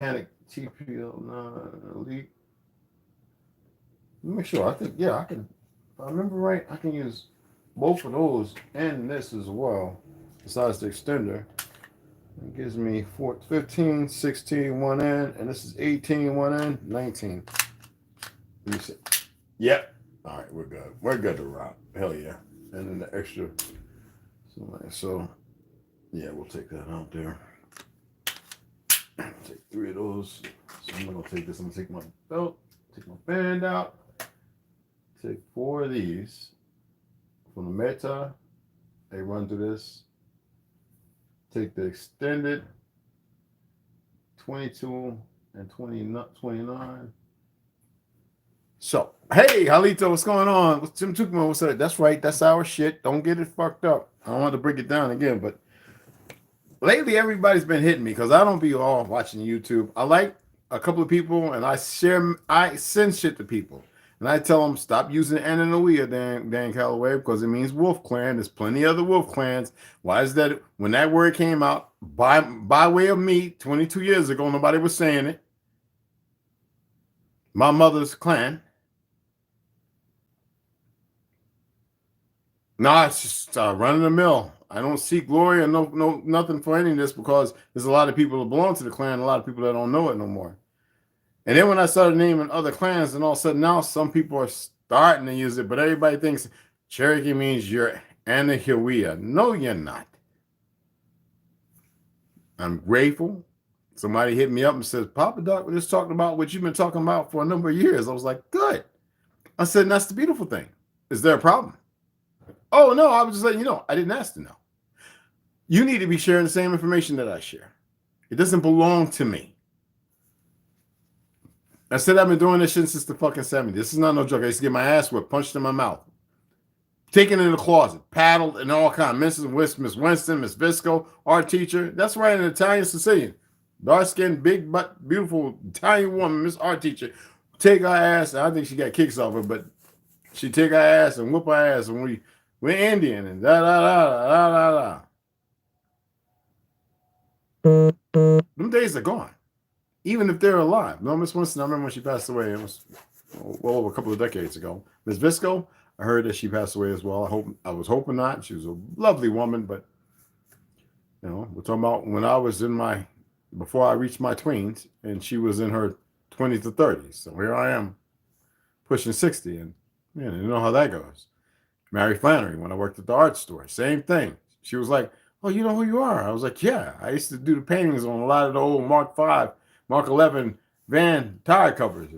Panic TPL9 Elite. Let me make sure. I think, yeah, I can. If I remember right, I can use both of those and this as well, besides the extender. It gives me 15, 16, one end, and this is 18, one end, 19. Let me see. Yep. All right, we're good. We're good to rock. Hell yeah. And then the extra. So yeah, we'll take that out there. Take 3 of those. So I'm gonna take this. I'm gonna take my belt, take my band out, take 4 of these from the Meta. They run through this. Take the extended 22 and 29. So, hey, Halito, what's going on? What's Tim Tukman? What's that? That's right. That's our shit. Don't get it fucked up. I don't want to break it down again, but lately everybody's been hitting me because I don't be all watching YouTube. I like a couple of people and I send shit to people. And I tell them, stop using Ananoia, Dan Calloway, because it means wolf clan. There's plenty of other wolf clans. Why is that? When that word came out, by way of me, 22 years ago, nobody was saying it. My mother's clan. No, it's just running the mill. I don't seek glory or no nothing for any of this because there's a lot of people that belong to the clan, a lot of people that don't know it no more. And then when I started naming other clans, and all of a sudden now some people are starting to use it, but everybody thinks Cherokee means you're Anahiwia. No, you're not. I'm grateful. Somebody hit me up and says, Papa Doc, we're just talking about what you've been talking about for a number of years. I was like, good. I said, and that's the beautiful thing. Is there a problem? Oh, no, I was just letting you know. I didn't ask to know. You need to be sharing the same information that I share. It doesn't belong to me. I said I've been doing this shit since the fucking 70s. This is not no joke. I used to get my ass whipped, punched in my mouth, taken in the closet, paddled, and all kinds. Miss Winston, Miss Visco, art teacher. That's right, an Italian Sicilian. Dark-skinned, big butt, beautiful Italian woman, Miss Art teacher. Take her ass. I think she got kicks off her, but she take her ass and whoop her ass, and we're Indian and da. Them days are gone. Even if they're alive. No, Miss Winston, I remember when she passed away. It was well over a couple of decades ago. Miss Visco, I heard that she passed away as well. I was hoping not. She was a lovely woman, but you know, we're talking about when I was before I reached my tweens, and she was in her 20s to 30s. So here I am, pushing 60, and man, you know how that goes. Mary Flannery, when I worked at the art store, same thing. She was like, "Oh, you know who you are?" I was like, "Yeah, I used to do the paintings on a lot of the old Mark 5, Mark 11 van tire covers."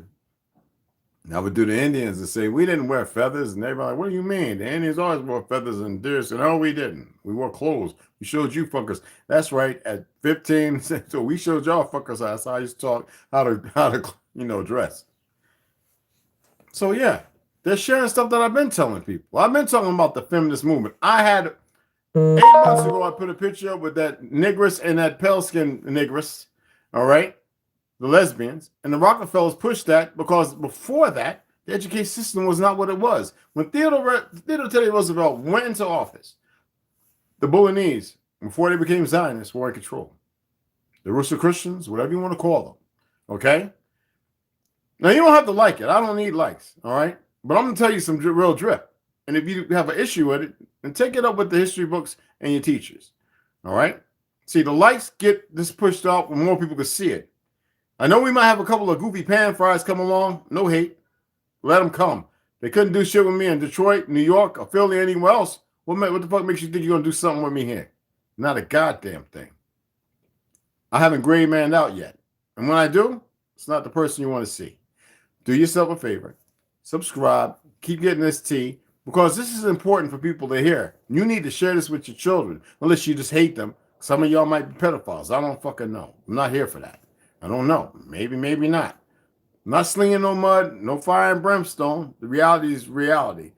And I would do the Indians and say, "We didn't wear feathers," and everybody, "What do you mean? The Indians always wore feathers and deer." And no, we didn't. We wore clothes. We showed you fuckers. That's right. At 15, so we showed y'all fuckers. That's how I used to talk how to dress. So yeah, they're sharing stuff that I've been telling people. I've been talking about the feminist movement. I had 8 months ago, I put a picture up with that negress and that pale skin negress. All right. The lesbians, and the Rockefellers pushed that because before that, the education system was not what it was. When Theodore Teddy Roosevelt went into office, the Bolognese, before they became Zionists, were in control. The Rooster Christians, whatever you want to call them, okay? Now, you don't have to like it. I don't need likes, all right? But I'm going to tell you some real drip. And if you have an issue with it, then take it up with the history books and your teachers, all right? See, the likes get this pushed out when more people can see it. I know we might have a couple of goofy pan fries come along. No hate. Let them come. They couldn't do shit with me in Detroit, New York, or Philly, anywhere else. What the fuck makes you think you're going to do something with me here? Not a goddamn thing. I haven't gray manned out yet. And when I do, it's not the person you want to see. Do yourself a favor. Subscribe. Keep getting this tea. Because this is important for people to hear. You need to share this with your children. Unless you just hate them. Some of y'all might be pedophiles. I don't fucking know. I'm not here for that. I don't know. Maybe, maybe not. I'm not slinging no mud, no fire and brimstone. The reality is reality.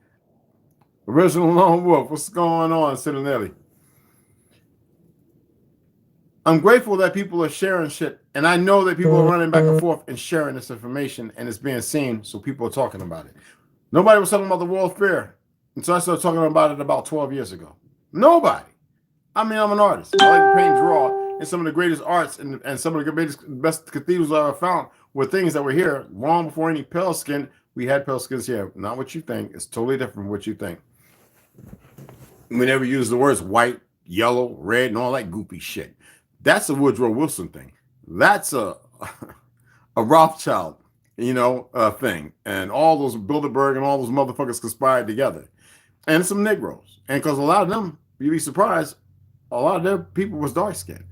Original Lone Wolf, what's going on, Cinnamon? I'm grateful that people are sharing shit, and I know that people are running back and forth and sharing this information, and it's being seen, so people are talking about it. Nobody was talking about the World Fair until I started talking about it about 12 years ago. Nobody. I mean, I'm an artist. I like to paint and draw. and some of the greatest arts and some of the best cathedrals I ever found were things that were here long before any pale skin. We had pale skins here. Not what you think. It's totally different from what you think. We never use the words white, yellow, red, and all that goopy shit. That's a Woodrow Wilson thing. That's a Rothschild, thing. And all those Bilderberg and all those motherfuckers conspired together. And some Negroes. And because a lot of them, you'd be surprised, a lot of their people was dark skinned.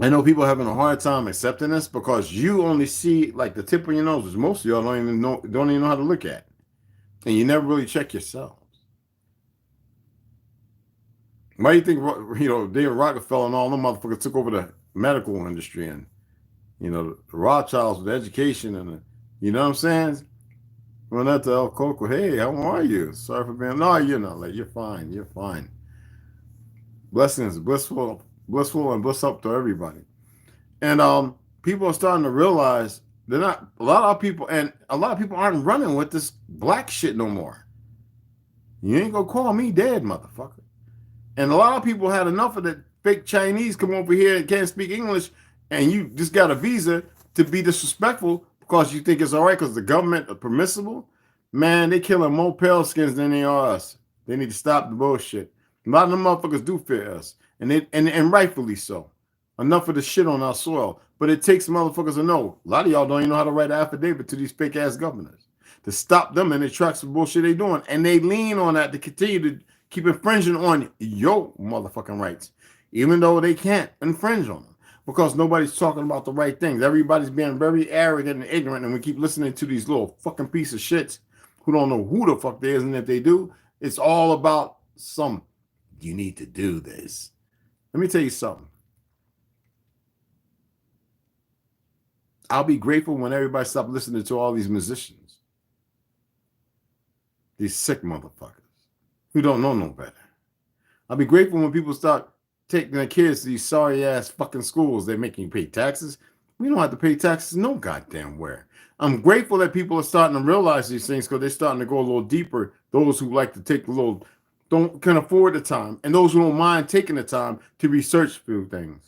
I know people are having a hard time accepting this because you only see like the tip of your nose, which most of y'all don't even know how to look at. And you never really check yourselves. Why do you think, David Rockefeller and all them motherfuckers took over the medical industry and, the Rothschilds with education and, you know what I'm saying? When I tell Coco, hey, how are you? Sorry for being, no, you're not late. You're fine. You're fine. Blessings, blissful and bliss up to everybody. And people are starting to realize they're not, a lot of people aren't running with this black shit no more. You ain't gonna call me dead, motherfucker. And a lot of people had enough of that fake Chinese come over here and can't speak English, and you just got a visa to be disrespectful because you think it's all right because the government are permissible. Man, they killing more pale skins than they are us. They need to stop the bullshit. A lot of them motherfuckers do fear us, and rightfully so. Enough of the shit on our soil. But it takes motherfuckers to know. A lot of y'all don't even know how to write an affidavit to these fake ass governors to stop them in the tracks of bullshit they doing, and they lean on that to continue to keep infringing on your motherfucking rights, even though they can't infringe on them because nobody's talking about the right things. Everybody's being very arrogant and ignorant, and we keep listening to these little fucking piece of shits who don't know who the fuck they is, and if they do, it's all about you need to do this. Let me tell you something. I'll be grateful when everybody stops listening to all these musicians, these sick motherfuckers who don't know no better. I'll be grateful when people start taking their kids to these sorry ass fucking schools. They're making you pay taxes. We don't have to pay taxes no goddamn where. I'm grateful that people are starting to realize these things because they're starting to go a little deeper. Those who like to take can afford the time, and those who don't mind taking the time to research few things.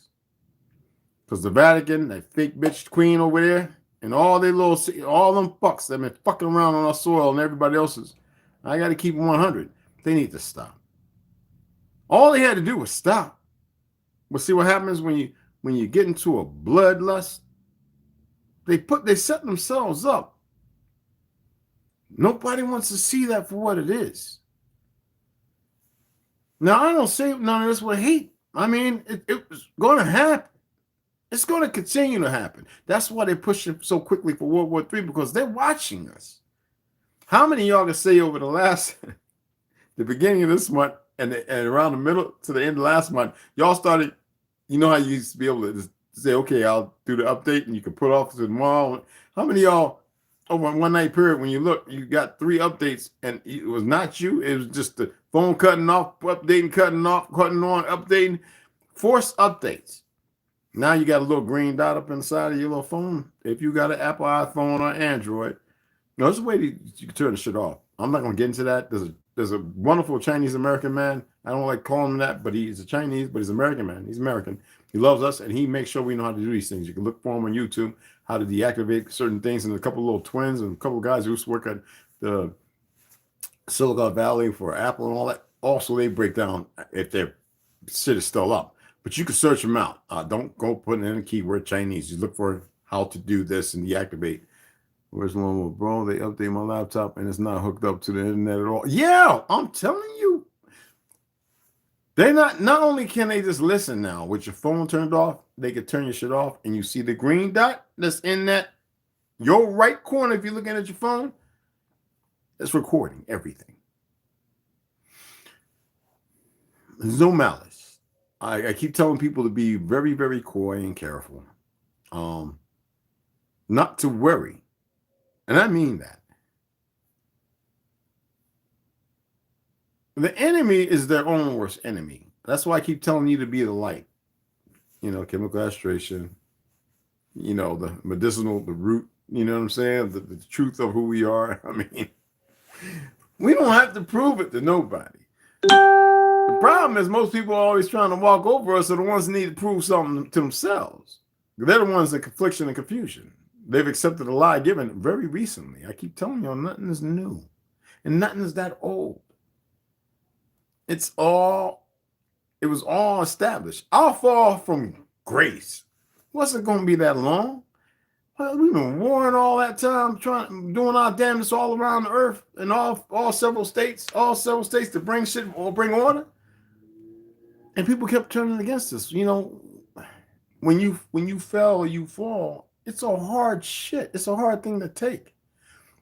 Because the Vatican, that fake bitch queen over there, and all them fucks that been fucking around on our soil and everybody else's, I got to keep them 100. They need to stop. All they had to do was stop. But see what happens when you get into a bloodlust? They set themselves up. Nobody wants to see that for what it is. Now, I don't say none of this with hate. I mean, it's going to happen. It's going to continue to happen. That's why they're pushing so quickly for World War III, because they're watching us. How many of y'all can say over the beginning of this month and around the middle to the end of last month, y'all started, you know how you used to be able to just say, okay, I'll do the update and you can put off to tomorrow. How many of y'all over a 1 night period, when you look, you got 3 updates and it was not you, it was just the phone cutting off, updating, cutting off, cutting on, updating, forced updates. Now you got a little green dot up inside of your little phone. If you got an Apple iPhone or Android, there's a way you can turn the shit off. I'm not going to get into that. There's a wonderful Chinese American man. I don't like calling him that, but he's a Chinese, but he's an American man. He's American. He loves us, and he makes sure we know how to do these things. You can look for him on YouTube, how to deactivate certain things, and a couple of little twins and a couple of guys who used to work at the Silicon Valley for Apple and all that. Also, they break down if their shit is still up. But you can search them out. Don't go putting in a keyword Chinese. You look for how to do this and deactivate. Where's one with, bro? They update my laptop and it's not hooked up to the internet at all. Yeah, I'm telling you. They're not only can they just listen now with your phone turned off, they can turn your shit off and you see the green dot that's in your right corner if you're looking at your phone. It's recording everything. There's no malice. I keep telling people to be very, very coy and careful. Not to worry. And I mean that. The enemy is their own worst enemy. That's why I keep telling you to be the light. Chemical castration, the medicinal, the root, you know what I'm saying? The truth of who we are. I mean, we don't have to prove it to nobody. The problem is most people are always trying to walk over us are the ones that need to prove something to themselves. They're the ones in confliction and confusion. They've accepted a lie given very recently. I keep telling y'all, nothing is new. And nothing is that old. It was all established. Our fall from grace wasn't going to be that long. Well, we've been warring all that time, doing our damnedest all around the earth and all several states to bring shit or bring order. And people kept turning against us. You know, when you fell or you fall, it's a hard shit. It's a hard thing to take.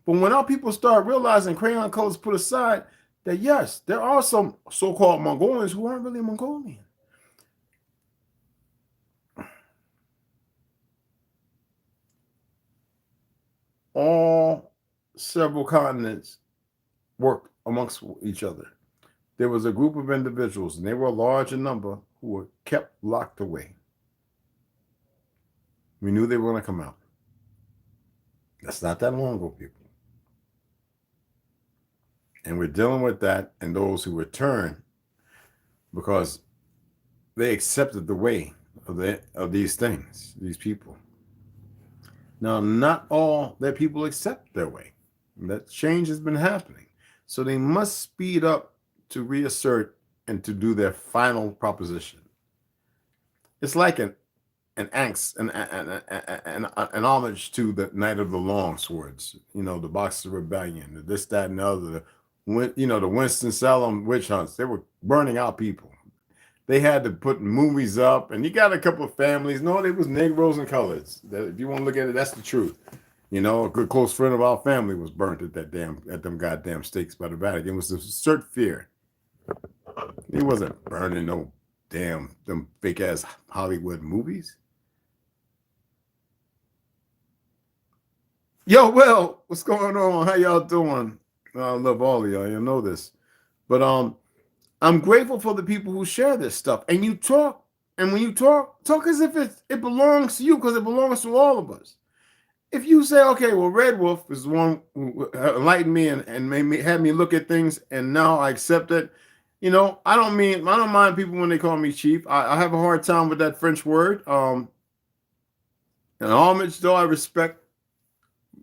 But when our people start realizing crayon colors put aside, that yes, there are some so-called Mongolians who aren't really Mongolian. All several continents worked amongst each other. There was a group of individuals, and they were a large in number, who were kept locked away. We knew they were going to come out. That's not that long ago, people. And we're dealing with that and those who return because they accepted the way of these things, these people. Now, not all their people accept their way. That change has been happening. So they must speed up to reassert and to do their final proposition. It's like an angst, an homage to the Night of the Long Swords, you know, the Boxer Rebellion, the this, that, and the other, the Winston-Salem witch hunts. They were burning out people. They had to put movies up, and you got a couple of families. No, it was Negroes and coloreds. If you want to look at it, that's the truth. You know, a good close friend of our family was burnt at them goddamn stakes by the Vatican. It was to assert fear. He wasn't burning no damn them fake ass Hollywood movies. Yo, well, what's going on? How y'all doing? I love all of y'all. You know this, but I'm grateful for the people who share this stuff. And you talk, and when you talk as if it belongs to you, because it belongs to all of us. If you say, okay, well, Red Wolf is the one who enlightened me and had me look at things, and now I accept it. You know, I don't mind people when they call me chief. I have a hard time with that French word. And homage, though, I respect,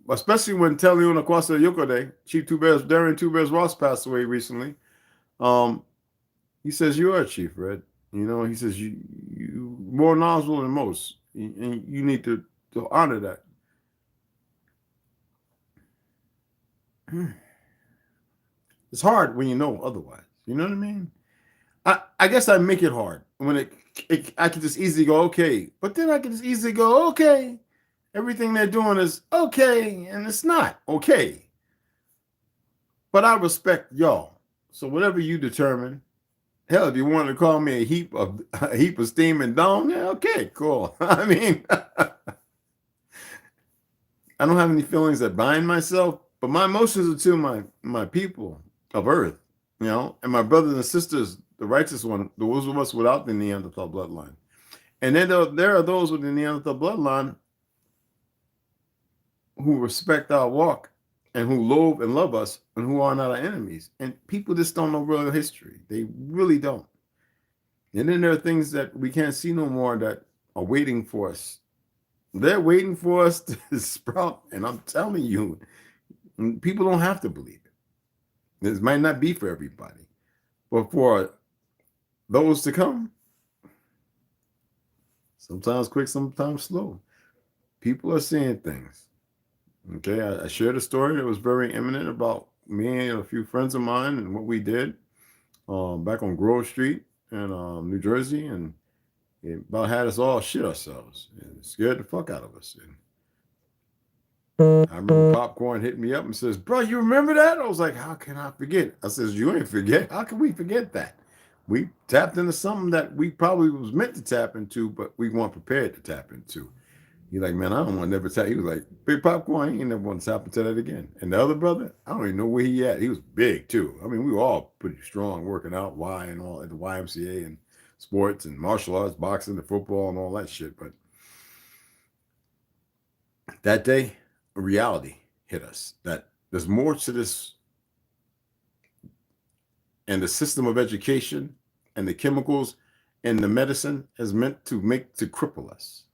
especially when Teliona Kwasa Yokode, Chief Darren Two Bears Ross passed away recently. He says, you are a chief, Red. You know, he says, you more knowledgeable than most. And you need to honor that. It's hard when you know otherwise. You know what I mean? I guess I make it hard when I can just easily go, okay. But then I can just easily go, okay. Everything they're doing is okay, and it's not okay. But I respect y'all. So whatever you determine, hell, if you want to call me a heap of steam and dome, yeah, okay, cool. I mean, I don't have any feelings that bind myself, but my emotions are to my people of Earth, you know, and my brothers and sisters, the righteous one, those of us without the Neanderthal bloodline. And then there are those with the Neanderthal bloodline who respect our walk and who loathe and love us and who are not our enemies. And people just don't know real history. They really don't. And then there are things that we can't see no more that are waiting for us. They're waiting for us to sprout. And I'm telling you, people don't have to believe it. This might not be for everybody. But for those to come, sometimes quick, sometimes slow, people are seeing things. Okay, I shared a story that was very imminent about me and a few friends of mine and what we did back on Grove Street in New Jersey, and it about had us all shit ourselves. It scared the fuck out of us. And I remember Popcorn hit me up and says, bro, you remember that? I was like, how can I forget? I says, you ain't forget. How can we forget that? We tapped into something that we probably was meant to tap into, but we weren't prepared to tap into. He's like, man, I don't want to never tap. He was like, Big Popcorn, he ain't never want to tap into that again. And the other brother, I don't even know where he at. He was big too. I mean, we were all pretty strong, working out, and all at the YMCA and sports and martial arts, boxing, and football and all that shit. But that day, a reality hit us that there's more to this, and the system of education and the chemicals and the medicine is meant to cripple us.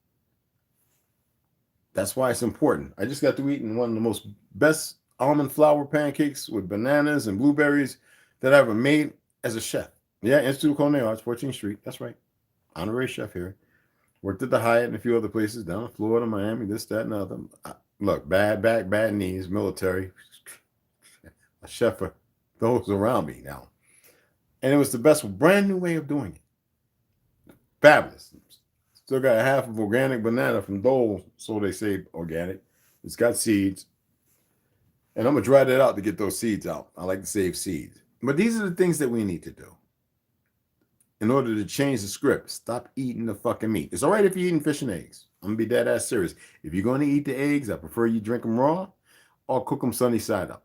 That's why it's important. I just got to eating one of the most best almond flour pancakes with bananas and blueberries that I ever made as a chef. Yeah, Institute of Culinary Arts, 14th Street. That's right. Honorary chef here. Worked at the Hyatt and a few other places down in Florida, Miami, this, that, and other. Look, bad back, bad knees, military. A chef for those around me now. And it was the best, brand new way of doing it. Fabulous. Still got a half of organic banana from Dole, so they say organic. It's got seeds. And I'm going to dry that out to get those seeds out. I like to save seeds. But these are the things that we need to do in order to change the script. Stop eating the fucking meat. It's all right if you're eating fish and eggs. I'm going to be dead ass serious. If you're going to eat the eggs, I prefer you drink them raw or cook them sunny side up.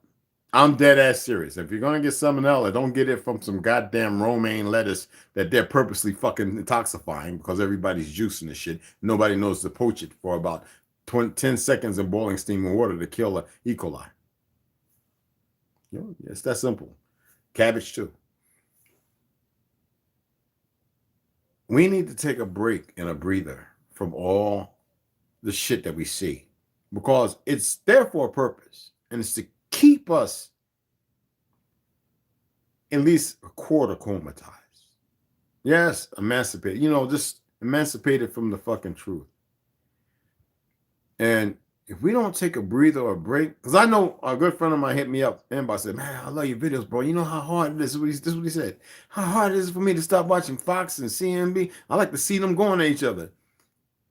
I'm dead ass serious. If you're going to get salmonella, don't get it from some goddamn romaine lettuce that they're purposely fucking intoxifying because everybody's juicing the shit. Nobody knows to poach it for about 10 seconds in boiling steaming water to kill E. coli. You know, it's that simple. Cabbage too. We need to take a break and a breather from all the shit that we see because it's there for a purpose, and it's to keep us at least a quarter comatized. Yes, emancipated. You know, just emancipated from the fucking truth. And if we don't take a breather or a break, because I know a good friend of mine hit me up and said, man, I love your videos, bro. You know how hard it is. This is what he said. How hard it is for me to stop watching Fox and CNB. I like to see them going at each other.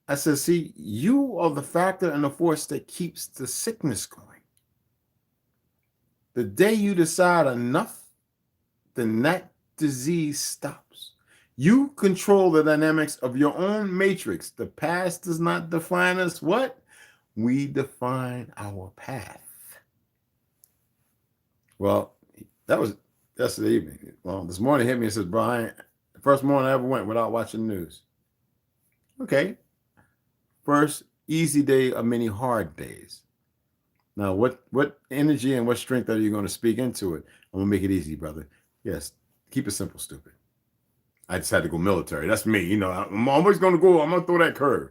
I said, see, you are the factor and the force that keeps the sickness going. The day you decide enough, then that disease stops. You control the dynamics of your own matrix. The past does not define us. What? We define our path. Well, that was yesterday evening. Well, this morning hit me and says, Brian, the first morning I ever went without watching the news. Okay. First easy day of many hard days. Now, what energy and what strength are you going to speak into it? I'm going to make it easy, brother. Yes. Keep it simple, stupid. I just had to go military. That's me. You know, I'm always going to go. I'm going to throw that curve.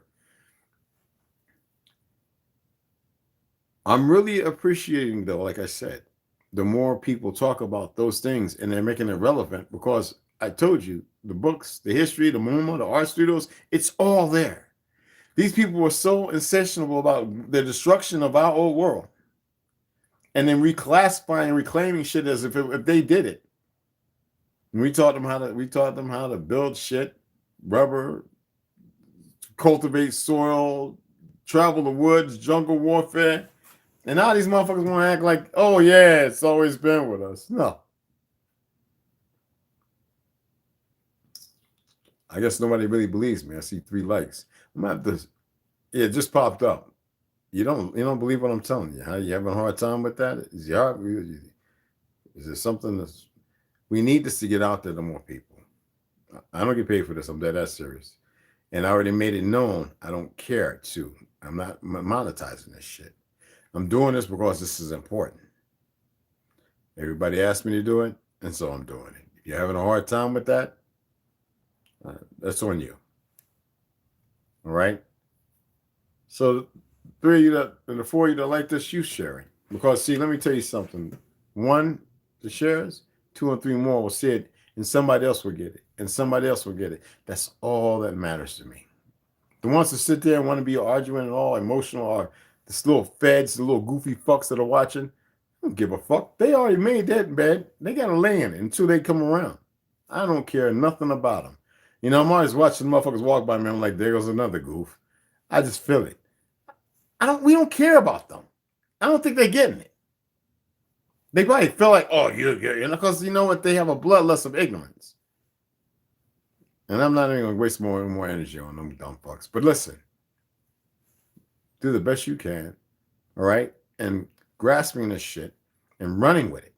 I'm really appreciating, though, like I said, the more people talk about those things and they're making it relevant because I told you the books, the history, the MoMA, the art studios, it's all there. These people were so insatiable about the destruction of our old world and then reclassifying, reclaiming shit as if they did it. And we taught them how to build shit, rubber, cultivate soil, travel the woods, jungle warfare. And now these motherfuckers want to act like, oh, yeah, it's always been with us. No. I guess nobody really believes me. I see 3 likes. I'm at this. It just popped up. You don't believe what I'm telling you. Huh? You having a hard time with that? Is there something that's... We need this to get out there to more people. I don't get paid for this. I'm dead ass serious. And I already made it known. I don't care to. I'm not monetizing this shit. I'm doing this because this is important. Everybody asked me to do it, and so I'm doing it. If you're having a hard time with that, that's on you. All right? So 3 of you that, and the 4 of you that like this, you sharing. Because, see, let me tell you something. 1, the shares, 2 and 3 more will see it, and somebody else will get it, and somebody else will get it. That's all that matters to me. The ones that sit there and want to be arguing and all emotional or this little feds, the little goofy fucks that are watching, I don't give a fuck. They already made that bed. They got to lay in it until they come around. I don't care nothing about them. You know, I'm always watching motherfuckers walk by me. I'm like, there goes another goof. I just feel it. We don't care about them. I don't think they're getting it. They probably feel like, oh, you're because you know what? They have a bloodlust of ignorance. And I'm not even going to waste more and more energy on them dumb fucks. But listen. Do the best you can, all right? And grasping this shit and running with it.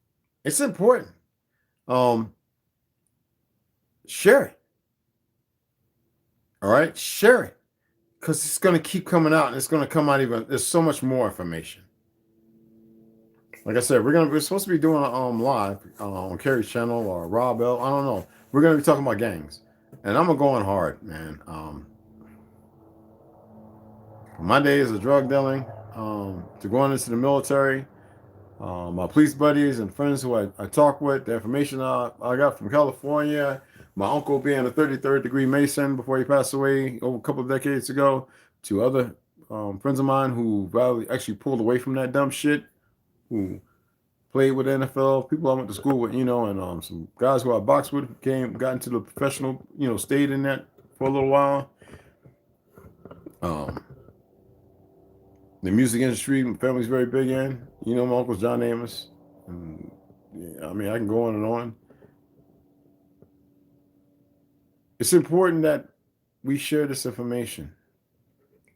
It's important. Share it. All right? Share it. Because it's going to keep coming out and it's going to come out even. There's so much more information. Like I said, we're supposed to be doing live on Carrie's channel or Rob L. I don't know. we're going to be talking about gangs. And I'm going to go on hard, man. My days of drug dealing, to going into the military, my police buddies and friends who I talk with, the information I got from California, my uncle being a 33rd degree Mason before he passed away over a couple of decades ago, to other friends of mine who actually pulled away from that dumb shit, who played with the NFL, people I went to school with, and some guys who I boxed with got into the professional, stayed in that for a little while. The music industry, my family's very big in. My uncle's John Amos. And, I mean, I can go on and on. It's important that we share this information.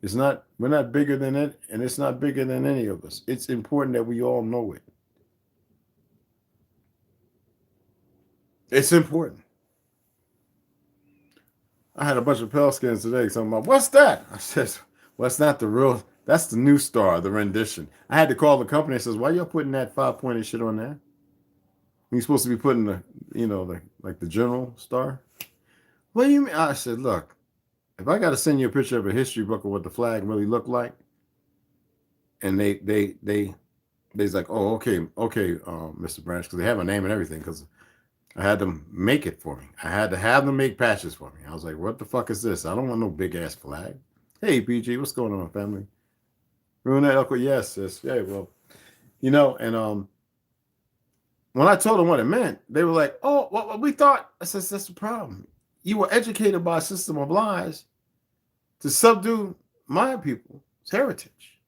We're not bigger than it, and it's not bigger than any of us. It's important that we all know it. It's important. I had a bunch of pale skins today talking about, what's that? I said, well, it's not the real, that's the new star, the rendition. I had to call the company and says, why y'all putting that 5-pointed shit on there? You're supposed to be putting the general star. What do you mean? I said, look, if I got to send you a picture of a history book of what the flag really looked like, and they's like, oh, okay, Mr. Branch, because they have a name and everything, because I had them make it for me. I had to have them make patches for me. I was like, what the fuck is this? I don't want no big ass flag. Hey, PG, what's going on, family? Ruin that, Uncle? Yes, sis. Yeah, well, and when I told them what it meant, they were like, oh, well, we thought. I said, that's the problem. You were educated by a system of lies to subdue my people's heritage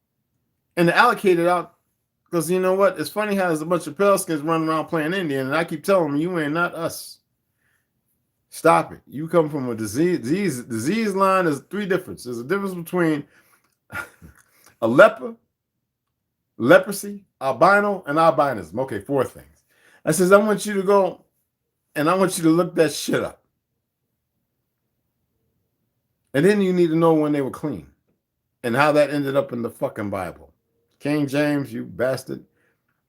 and to allocate it out. Because you know what? It's funny how there's a bunch of pale skins running around playing Indian, and I keep telling them, you ain't not us. Stop it. You come from a disease line. There's three differences. There's a difference between a leprosy, albino, and albinism. Okay, 4 things. I says, I want you to go and I want you to look that shit up. And then you need to know when they were clean and how that ended up in the fucking Bible. King James, you bastard.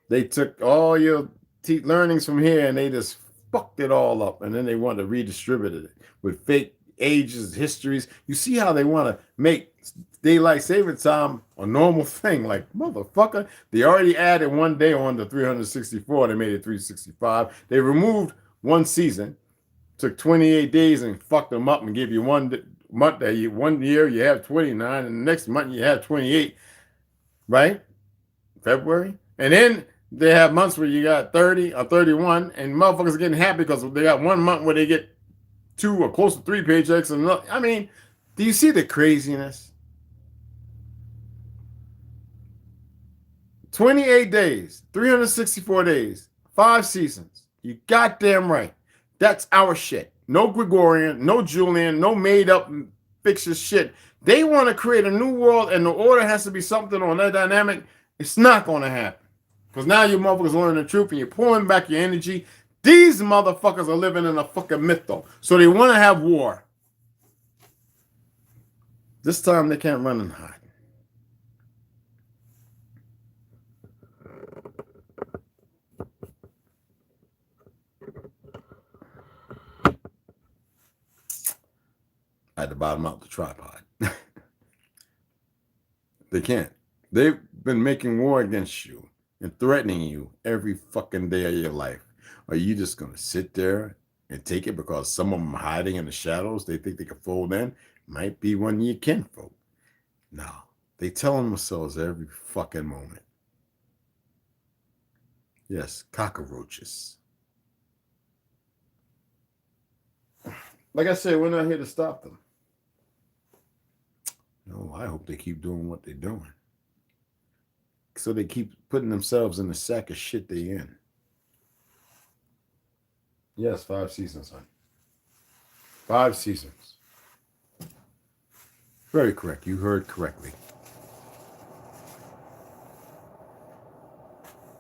They took all your learnings from here and they just fucked it all up. And then they want to redistribute it with fake ages, histories. You see how they want to make daylight saving time a normal thing. Like, motherfucker, they already added 1 day on the 364. They made it 365. They removed 1 season, took 28 days and fucked them up and gave you 1 month that 1 year you have 29 and the next month you have 28, right? February. And then they have months where you got 30 or 31 and motherfuckers are getting happy because they got 1 month where they get 2 or close to 3 paychecks. And I mean, do you see the craziness? 28 days, 364 days, 5 seasons. You goddamn right. That's our shit. No Gregorian, no Julian, no made up fixture shit. They want to create a new world and the order has to be something on that dynamic. It's not going to happen. Because now you motherfuckers learning the truth and you're pulling back your energy. These motherfuckers are living in a fucking myth though. So they want to have war. This time they can't run and hide. I had to bottom out the tripod. They can't. They've been making war against you and threatening you every fucking day of your life. Are you just going to sit there and take it because some of them are hiding in the shadows? They think they can fold in. Might be one you can fold. No, they tell themselves every fucking moment. Yes, cockroaches. Like I said, we're not here to stop them. No, I hope they keep doing what they're doing. So they keep putting themselves in the sack of shit they in. Yes, 5 seasons, son. 5 seasons. Very correct. You heard correctly.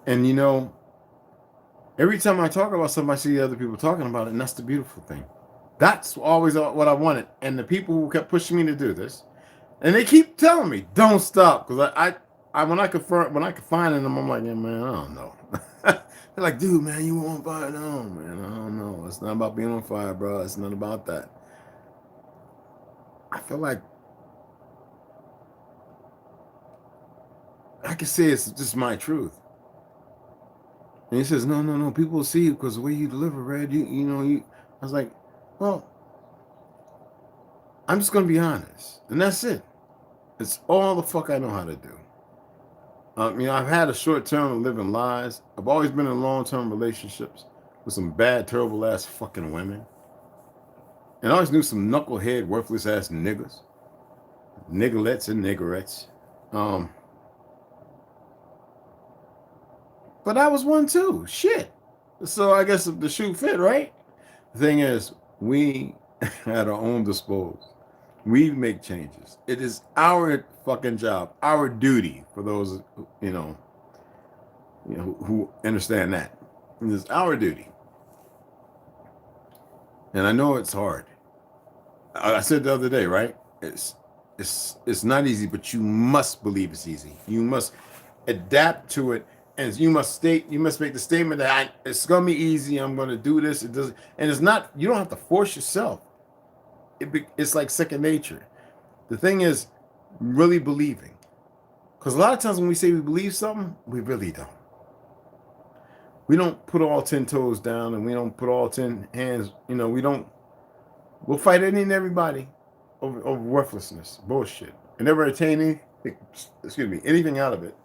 And every time I talk about something, I see other people talking about it, and that's the beautiful thing. That's always what I wanted. And the people who kept pushing me to do this, and they keep telling me, don't stop. Because when I confine in them, I'm like, yeah, man, I don't know. They're like, dude, man, you on fire? No, man, I don't know. It's not about being on fire, bro. It's not about that. I feel like I can say it's just my truth. And he says, no, no, no. People will see you because the way you deliver, Red. You know, you. I was like, well, I'm just gonna be honest, and that's it. It's all the fuck I know how to do. You know, I've had a short term of living lies. I've always been in long term relationships with some bad, terrible ass fucking women, and I always knew some knucklehead, worthless ass niggas, niggerlets and niggerettes. But I was one too. Shit. So I guess if the shoe fit, right? The thing is, we at our own disposal. We make changes. It is our fucking job, our duty for those, who understand that. It is our duty. And I know it's hard. I said the other day, right? It's not easy, but you must believe it's easy. You must adapt to it, and you must make the statement that it's gonna be easy. I'm gonna do this. It doesn't, and it's not. You don't have to force yourself. It's like second nature. The thing is really believing, because a lot of times when we say we believe something, we really don't. We don't put all 10 toes down, and we don't put all 10 hands. We don't. We'll fight any and everybody over worthlessness, bullshit, and never attain anything out of it.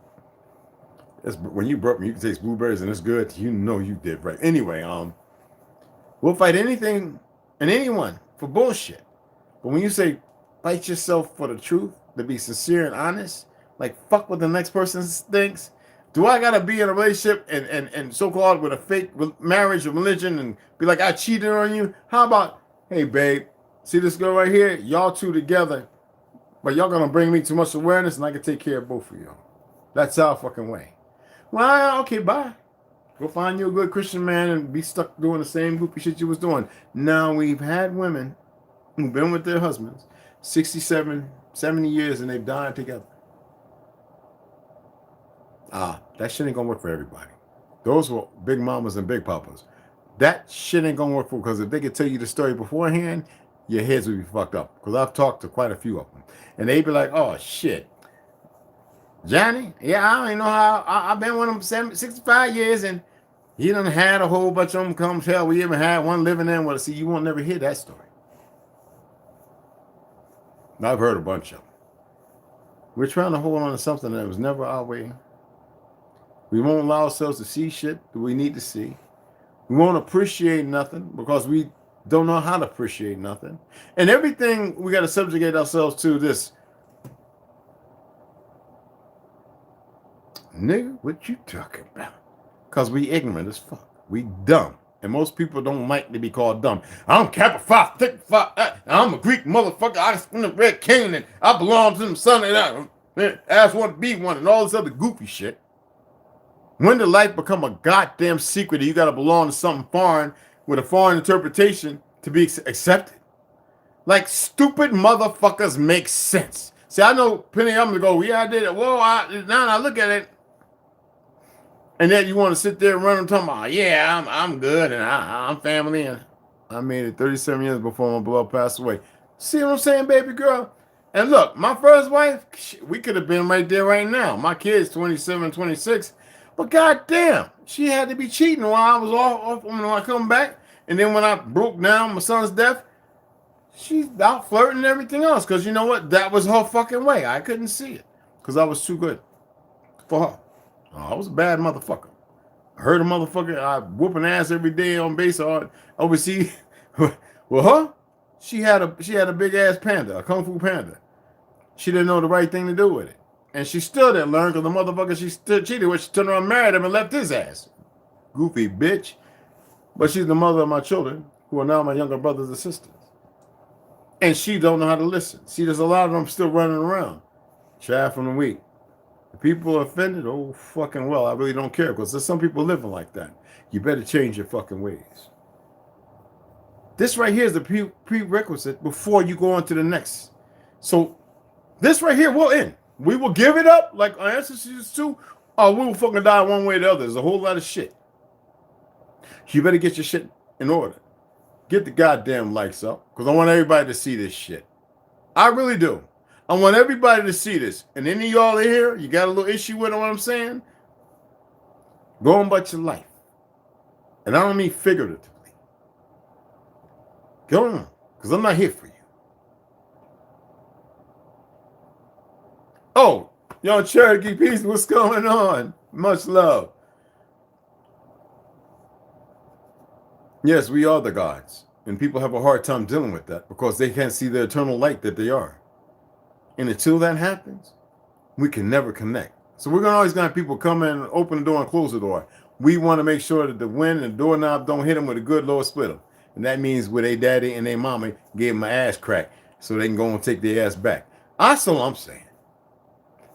That's when you burp, you can taste blueberries and it's good. You know you did right. Anyway, we'll fight anything and anyone for bullshit. But when you say fight yourself for the truth, to be sincere and honest, like fuck what the next person thinks. Do I gotta be in a relationship and so-called with a fake marriage or religion and be like, I cheated on you? How about, hey babe, see this girl right here? Y'all two together, but y'all gonna bring me too much awareness and I can take care of both of y'all. That's our fucking way. Well, okay, bye. Go find you a good Christian man and be stuck doing the same goofy shit you was doing. Now, we've had women who've been with their husbands 67, 70 years and they've died together. That shit ain't gonna work for everybody. Those were big mamas and big papas. That shit ain't gonna work for, because if they could tell you the story beforehand, your heads would be fucked up. Because I've talked to quite a few of them. And they'd be like, oh shit. Johnny, yeah, I don't even know how. I've been with him 65 years, and he done had a whole bunch of them come tell. We even had one living in with us. See, you won't never hear that story. I've heard a bunch of them. We're trying to hold on to something that was never our way. We won't allow ourselves to see shit that we need to see. We won't appreciate nothing because we don't know how to appreciate nothing. And everything, we got to subjugate ourselves to this. Nigga, what you talking about? Because we ignorant as fuck. We dumb. And most people don't like to be called dumb. I'm Kappa Phi, thick Phi. I'm a Greek motherfucker. I'm the Red King, and I belong to them son and ass one to be one, and all this other goofy shit. When did life become a goddamn secret that you got to belong to something foreign with a foreign interpretation to be accepted? Like, stupid motherfuckers make sense. See, I know plenty of them to go, yeah, I did it. Whoa, now I look at it. And then you want to sit there and run and talk about, yeah, I'm good and I'm family, and I made it 37 years before my blood passed away. See what I'm saying, baby girl? And look, my first wife, we could have been right there right now. My kid's 27, 26, but goddamn, she had to be cheating while I was off when I come back. And then when I broke down my son's death, she's out flirting and everything else. Because you know what? That was her fucking way. I couldn't see it because I was too good for her. I was a bad motherfucker. I heard a motherfucker. I whooping ass every day on base or overseas. Well, her, she had a big ass panda, a kung fu panda. She didn't know the right thing to do with it, and she still didn't learn because the motherfucker she still cheated with. She turned around, married him, and left his ass. Goofy bitch. But she's the mother of my children, who are now my younger brothers and sisters. And she don't know how to listen. See, there's a lot of them still running around. Chaff from the week. If people are offended, oh, fucking well, I really don't care, because there's some people living like that. You better change your fucking ways. This right here is the prerequisite before you go on to the next. So this right here will end. We will give it up like our ancestors do, Oh, we will fucking die one way or the other. There's a whole lot of shit. You better get your shit in order. Get the goddamn likes up, because I want everybody to see this shit. I really do. I want everybody to see this. And any of y'all here, you got a little issue with what I'm saying? Go on about your life. And I don't mean figuratively. Go on, because I'm not here for you. Oh, yo, Cherokee Peace, what's going on? Much love. Yes, we are the gods. And people have a hard time dealing with that because they can't see the eternal light that they are. And until that happens, we can never connect. So we're always going to have people come in, open the door and close the door. We want to make sure that the wind and the doorknob don't hit them with a good low splitter. And that means with their daddy and their mama gave them an ass crack so they can go and take their ass back. That's all I'm saying.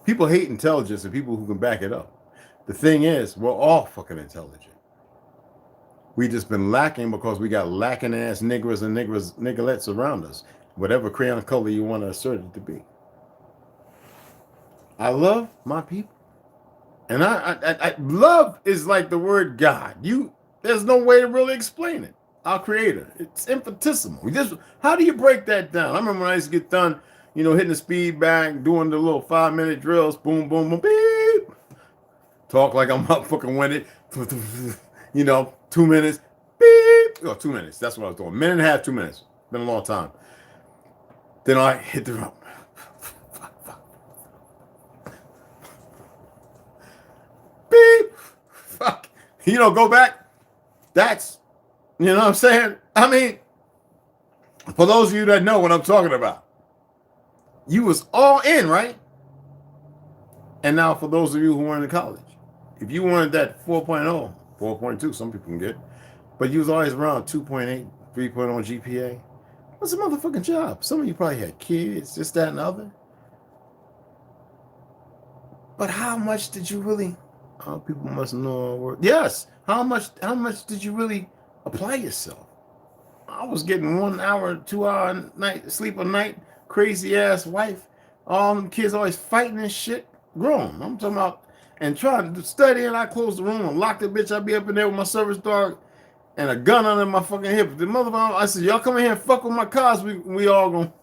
People hate intelligence and people who can back it up. The thing is, we're all fucking intelligent. We just been lacking because we got lacking ass niggers and niggerettes around us. Whatever crayon color you want to assert it to be. I love my people. And I love is like the word God. There's no way to really explain it. Our creator. It's infinitesimal. How do you break that down? I remember when I used to get done, hitting the speed bag, doing the little 5-minute drills, boom, boom, boom, beep. Talk like I'm up fucking winded. 2 minutes, beep. Oh, 2 minutes. That's what I was doing. Minute and a half, 2 minutes. Been a long time. Then I hit the rope. Beep. Fuck. Go back. That's, what I'm saying? I mean, for those of you that know what I'm talking about, you was all in, right? And now for those of you who were in college, if you wanted that 4.0, 4.2, some people can get, but you was always around 2.8, 3.0 GPA. What's a motherfucking job? Some of you probably had kids, this, that, and the other. But how much did you really? Oh, people must know. Yes. How much did you really apply yourself? I was getting 1 hour, 2 hour night sleep a night. Crazy ass wife. All them kids always fighting and shit. Grown. I'm talking about. And trying to study, and I close the room and lock the bitch. I'd be up in there with my service dog and a gun under my fucking hip. The motherfucker, I said, y'all come in here and fuck with my cars. We all gonna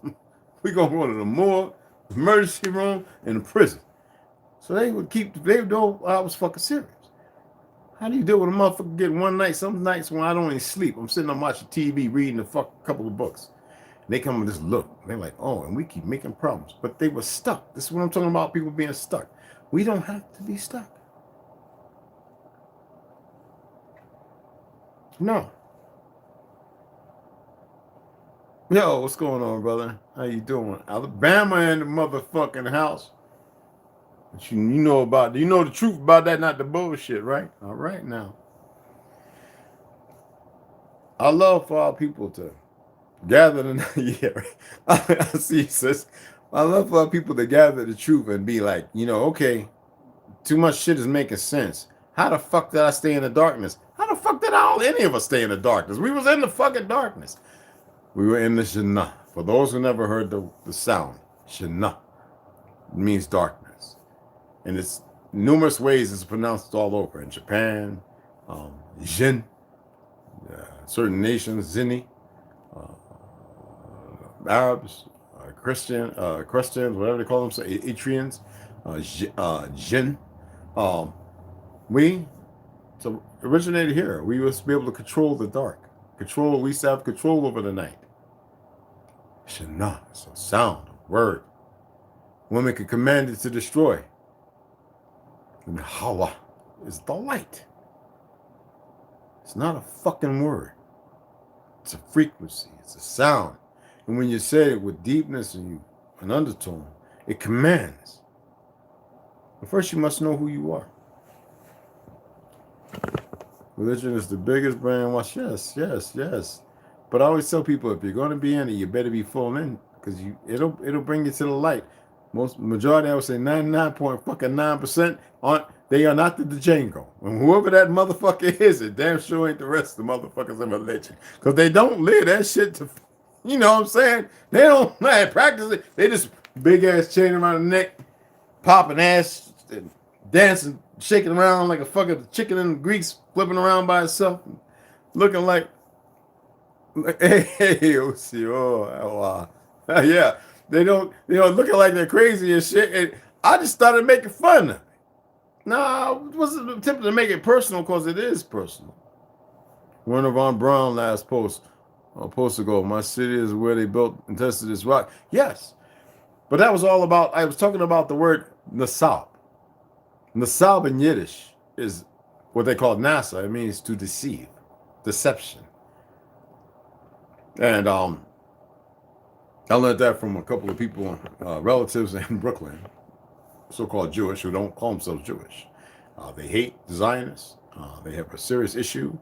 go to the morgue, emergency room, and the prison. So they know I was fucking serious. How do you deal with a motherfucker getting one night? Some nights when I don't even sleep, I'm sitting there watching TV, reading a couple of books. And they come and just look. They're like, oh, and we keep making problems. But they were stuck. This is what I'm talking about, people being stuck. We don't have to be stuck. No. Yo, what's going on, brother? How you doing? Alabama in the motherfucking house. But you know the truth about that, not the bullshit, right? All right now. I love for our people to gather I see, sis. I love for our people to gather the truth and be like, okay, too much shit is making sense. How the fuck did I stay in the darkness? How the fuck did any of us stay in the darkness? We was in the fucking darkness. We were in the Shana. For those who never heard the sound, Shana means darkness. And it's numerous ways it's pronounced all over. In Japan, Jin, certain nations, Zini, Arabs, Christians, whatever they call them, Etrians, Jin. We originated here. We used to be able to control the dark. We used to have control over the night. Shana, it's a sound, a word. Women could command it to destroy. And Hawa is the light. It's not a fucking word. It's a frequency. It's a sound. And when you say it with deepness and an undertone, it commands. But first, you must know who you are. Religion is the biggest brainwash. Yes. But I always tell people, if you're going to be in it, you better be full in, because it'll bring you to the light. Majority, I would say 99.9% they are not the Django. And whoever that motherfucker is, it damn sure ain't the rest of the motherfuckers in religion. Because they don't live that shit to, you know what I'm saying? They don't practice it. They just big ass chain around the neck, popping ass, and dancing, shaking around like a fucking chicken in the grease, flipping around by itself, looking like, hey, oh, yeah. They don't, looking like they're crazy and shit. And I just started making fun of it. No, I wasn't attempting to make it personal because it is personal. Werner von Braun last post, a post ago. My city is where they built and tested this rock. Yes, but that was all about. I was talking about the word nasab. Nasab in Yiddish is what they call nasa. It means to deceive, deception. And I learned that from a couple of people, relatives in Brooklyn, so-called Jewish, who don't call themselves Jewish. They hate the Zionists. They have a serious issue.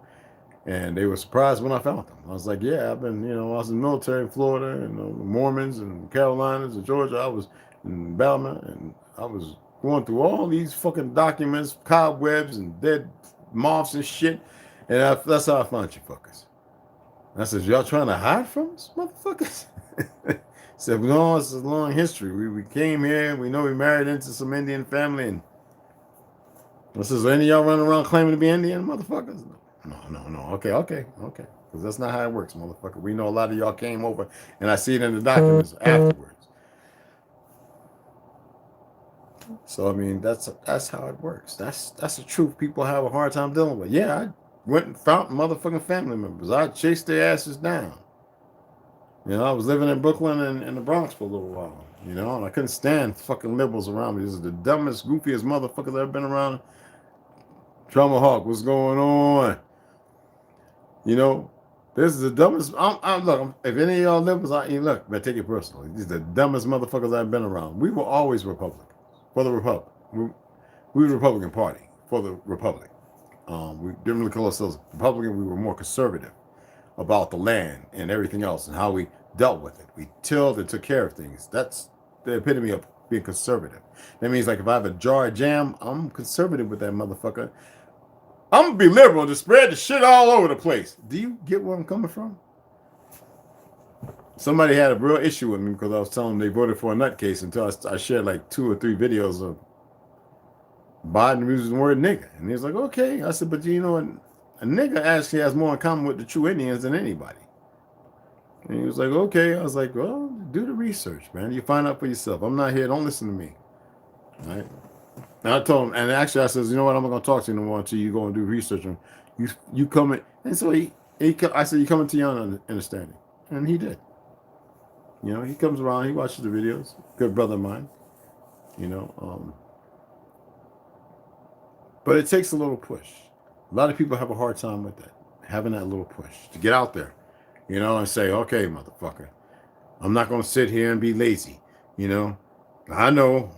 And they were surprised when I found them. I was like, yeah, I've been, I was in the military in Florida and the Mormons and Carolinas and Georgia. I was in Alabama and I was going through all these fucking documents, cobwebs and dead moths and shit. And that's how I found you fuckers. And I said, y'all trying to hide from us, motherfuckers? Said, no, it's a long history. We came here. We know we married into some Indian family. And I says, any of y'all running around claiming to be Indian, motherfuckers? No. Okay. Because that's not how it works, motherfucker. We know a lot of y'all came over, and I see it in the documents afterwards. So I mean, that's how it works. That's the truth. People have a hard time dealing with. Yeah, I went and found motherfucking family members. I chased their asses down. I was living in Brooklyn and in the Bronx for a little while. And I couldn't stand fucking liberals around me. This is the dumbest, goofiest motherfuckers I've ever been around. Trauma Hawk, what's going on? This is the dumbest. Look, if any of y'all liberals, look, man, take it personal. These are the dumbest motherfuckers I've been around. We were always Republicans for the Republic. We were the Republican Party for the Republic. We didn't really call ourselves Republican. We were more conservative about the land and everything else and how we dealt with it. We tilled and took care of things. That's the epitome of being conservative. That means, like, if I have a jar of jam, I'm conservative with that motherfucker. I'm going to be liberal to spread the shit all over the place. Do you get where I'm coming from? Somebody had a real issue with me because I was telling them they voted for a nutcase until I shared like 2 or 3 videos of Biden using the word nigga. And he was like, okay. I said, but a nigga actually has more in common with the true Indians than anybody. And he was like, okay. I was like, well, do the research, man. You find out for yourself. I'm not here. Don't listen to me. All right? And I told him, and actually I says, you know what, I'm not going to talk to you no more until you go and do research. And you come in. And so I said, you come into your own understanding. And he did. He comes around, he watches the videos. Good brother of mine. But it takes a little push. A lot of people have a hard time with that. Having that little push to get out there, and say, okay, motherfucker, I'm not going to sit here and be lazy. I know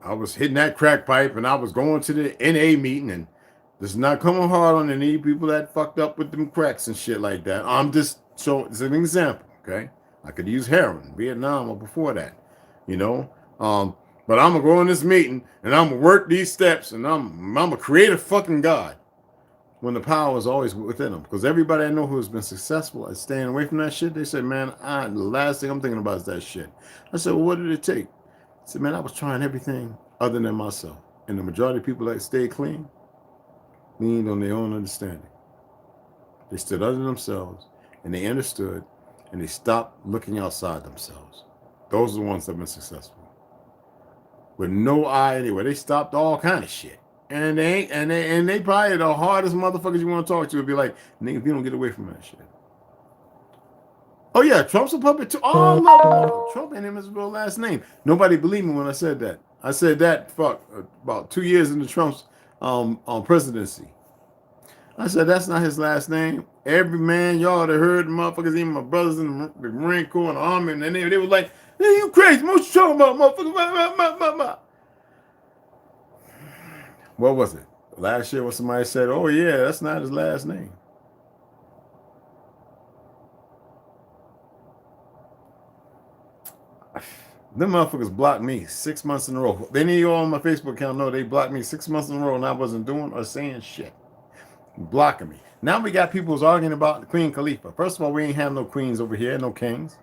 I was hitting that crack pipe and I was going to the NA meeting, and this is not coming hard on any people that fucked up with them cracks and shit like that. I'm just it's an example, okay? I could use heroin, Vietnam or before that, but I'm gonna go in this meeting and I'm gonna work these steps and I'm gonna create a fucking God when the power is always within them. Because everybody I know who has been successful at staying away from that shit, they say, man, the last thing I'm thinking about is that shit. I said, well, what did it take? I said, man, I was trying everything other than myself. And the majority of people that stayed clean leaned on their own understanding. They stood under themselves and they understood and they stopped looking outside themselves. Those are the ones that have been successful. With no eye anywhere. They stopped all kind of shit. And they probably the hardest motherfuckers you want to talk to would be like, nigga, if you don't get away from that shit. Oh yeah, Trump's a puppet too. Oh, no. Trump ain't his real last name. Nobody believed me when I said that. I said that about 2 years into Trump's presidency. I said that's not his last name. Every man, y'all that heard the motherfuckers, even my brothers in the Marine Corps and the Army, and they were like, hey, you crazy? What you talking about, motherfucker? What was it? Last year when somebody said, oh yeah, that's not his last name. Them motherfuckers blocked me 6 months in a row. They need you on my Facebook account. No, they blocked me 6 months in a row and I wasn't doing or saying shit. Blocking me. Now we got people who's arguing about the Queen Khalifa. First of all, we ain't have no queens over here, no kings.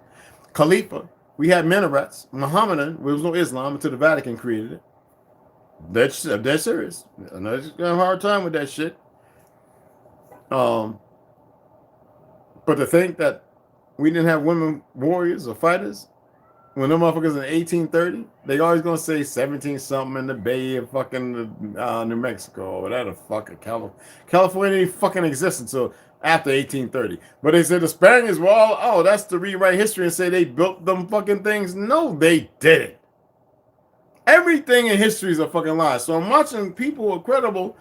Khalifa, we had minarets. Muhammadan, there was no Islam until the Vatican created it. That's serious. And I just got a hard time with that shit. Um, but to think that we didn't have women warriors or fighters when them motherfuckers in 1830, they always gonna say 17 something in the Bay of fucking New Mexico or whatever fucking California didn't fucking exist until after 1830. But they said the Spaniards were all, oh, that's to rewrite history and say they built them fucking things. No, they didn't. Everything in history is a fucking lie. So I'm watching people who are credible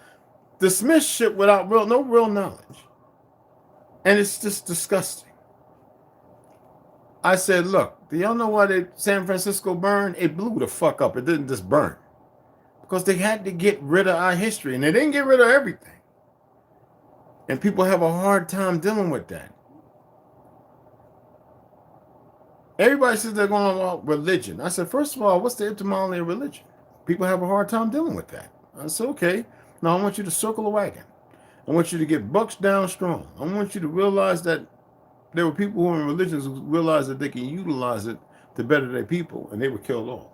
dismiss shit without no real knowledge. And it's just disgusting. I said, look, do y'all know why San Francisco burned? It blew the fuck up. It didn't just burn. Because they had to get rid of our history. And they didn't get rid of everything. And people have a hard time dealing with that. Everybody says they're going about religion. I said, first of all, what's the etymology of religion? People have a hard time dealing with that. I said, okay, now I want you to circle the wagon. I want you to get bucks down strong. I want you to realize that there were people who were in religions who realized that they can utilize it to better their people, and they were killed off.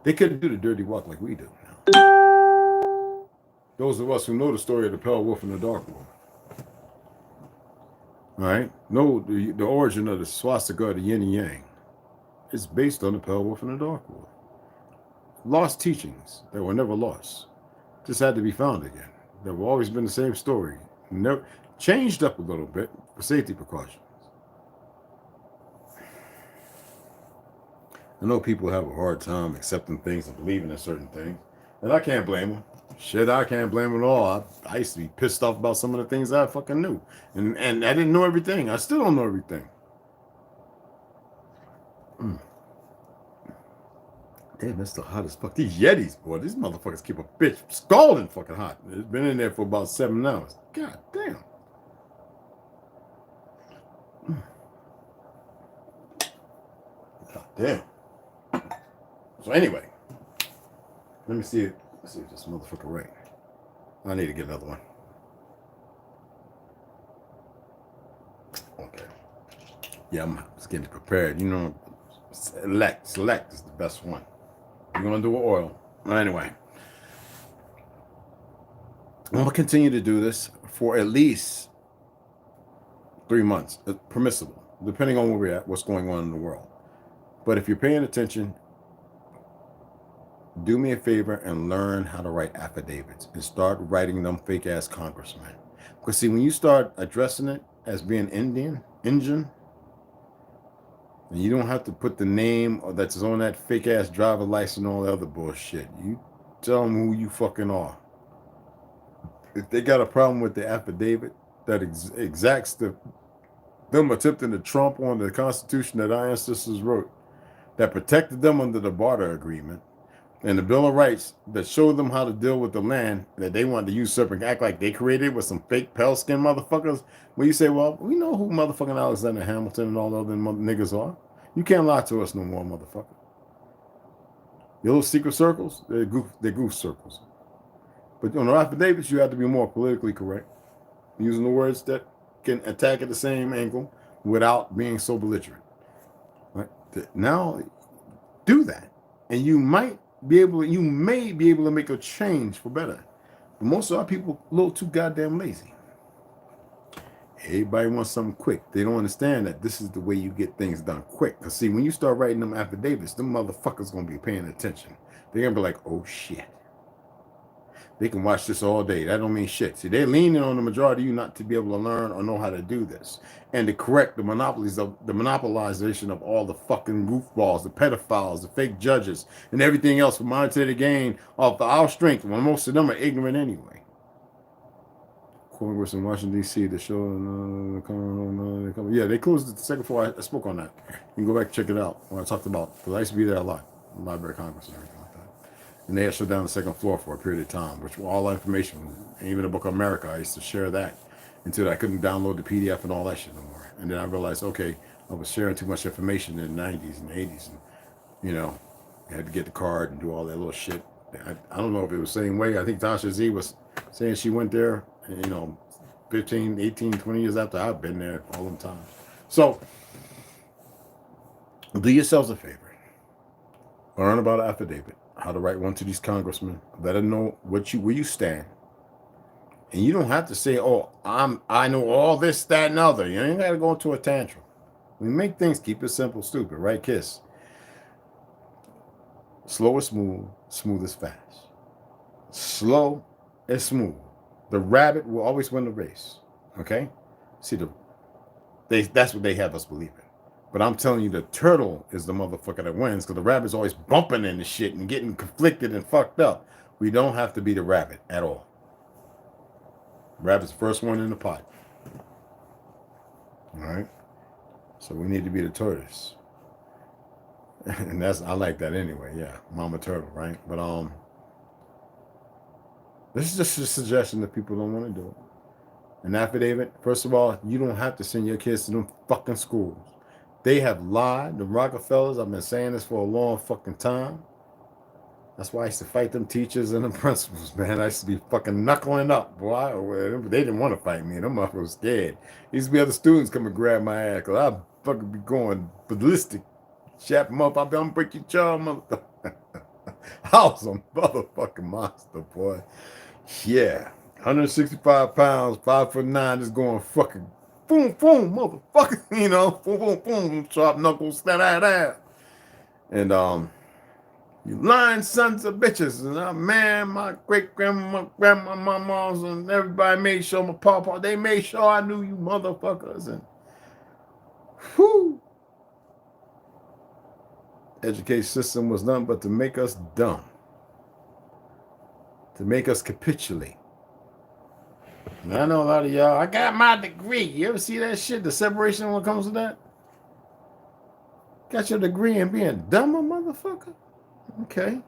They couldn't do the dirty work like we do now. Those of us who know the story of the Pale Wolf and the Dark Wolf. All right? Know the origin of the swastika, the yin and yang. It's based on the Pale Wolf and the Dark Wolf. Lost teachings that were never lost. Just had to be found again. They've always been the same story. Never changed up a little bit for safety precautions. I know people have a hard time accepting things and believing in certain things. And I can't blame them. Shit, I can't blame them at all. I used to be pissed off about some of the things I fucking knew. And I didn't know everything. I still don't know everything. Damn, that's the hottest fuck. These Yetis, boy, these motherfuckers keep a bitch scalding fucking hot. It's been in there for about 7 hours. God damn. God damn. So anyway, let me see it. Let's see if this motherfucker right. I need to get another one. Okay. Yeah, I'm just getting prepared. You know, select is the best one. You're gonna do oil. Anyway, I'm gonna continue to do this for at least 3 months. It's permissible, depending on where we're at, what's going on in the world. But if you're paying attention, do me a favor and learn how to write affidavits and start writing them fake ass congressmen. Because see, when you start addressing it as being Indian, and you don't have to put the name that's on that fake ass driver license and all the other bullshit. You tell them who you fucking are. If they got a problem with the affidavit that exacts them attempting to trump on the Constitution that our ancestors wrote, that protected them under the barter agreement, and the Bill of Rights that showed them how to deal with the land that they wanted to usurp and act like they created with some fake pale skin motherfuckers. Where you say, well, we know who motherfucking Alexander Hamilton and all the other niggas are. You can't lie to us no more, motherfucker. Your little secret circles, they're goof circles. But on the affidavits, you have to be more politically correct, using the words that can attack at the same angle without being so belligerent. Right? Now, do that, and you may be able to make a change for better. But most of our people a little too goddamn lazy. Everybody wants something quick. They don't understand that this is the way you get things done quick. Because see, when you start writing them affidavits, them motherfuckers gonna be paying attention. They're gonna be like, oh shit. They can watch this all day. That don't mean shit. See, they're leaning on the majority of you not to be able to learn or know how to do this. And to correct the monopolization of all the fucking goofballs, the pedophiles, the fake judges, and everything else for monetary gain off our strength, when most of them are ignorant anyway. Congress in Washington, D.C., the show. Yeah, they closed the second floor. I spoke on that. You can go back and check it out when I talked about, because I used to be there a lot, the Library of Congress and everything like that. And they had shut down the second floor for a period of time, which all that information, and even the Book of America, I used to share that until I couldn't download the PDF and all that shit no more. And then I realized, okay, I was sharing too much information in the 90s and 80s. And, you know, I had to get the card and do all that little shit. I don't know if it was the same way. I think Tasha Z was saying she went there, you know, 15, 18, 20 years after I've been there all the time. So, do yourselves a favor. Learn about an affidavit. how to write one to these congressmen. Let them know where you stand. And you don't have to say, "Oh, I know all this, that, and other." You ain't got to go into a tantrum. We make things, keep it simple, stupid, right? Kiss. Slow is smooth, smooth is fast. Slow is smooth. The rabbit will always win the race. Okay? See, that's what they have us believing. But I'm telling you, the turtle is the motherfucker that wins, because the rabbit's always bumping into shit and getting conflicted and fucked up. We don't have to be the rabbit at all. Rabbit's the first one in the pot. All right? So we need to be the tortoise. And I like that anyway. Yeah, Mama Turtle, right? But this is just a suggestion that people don't want to do it. An affidavit, first of all, you don't have to send your kids to them fucking schools. They have lied. The Rockefellers, I've been saying this for a long fucking time. That's why I used to fight them teachers and the principals, man. I used to be fucking knuckling up, boy. They didn't want to fight me. Them motherfuckers were scared. Used to be other students come and grab my ass, because I'd fucking be going ballistic. Chap them up, I'll break your jaw, motherfucker. I was a motherfucking monster, boy. Yeah. 165 pounds, 5'9", just going fucking boom, boom, motherfucker. You know, boom, boom, boom, sharp knuckles, that. And you lying sons of bitches. And man, my great grandma, my mamas, and everybody made sure, my papa, they made sure I knew you motherfuckers. And whew. Education system was nothing but to make us dumb, to make us capitulate. And I know a lot of y'all, I got my degree. You ever see that shit? The separation when it comes to that? Got your degree in being dumb, motherfucker? Okay.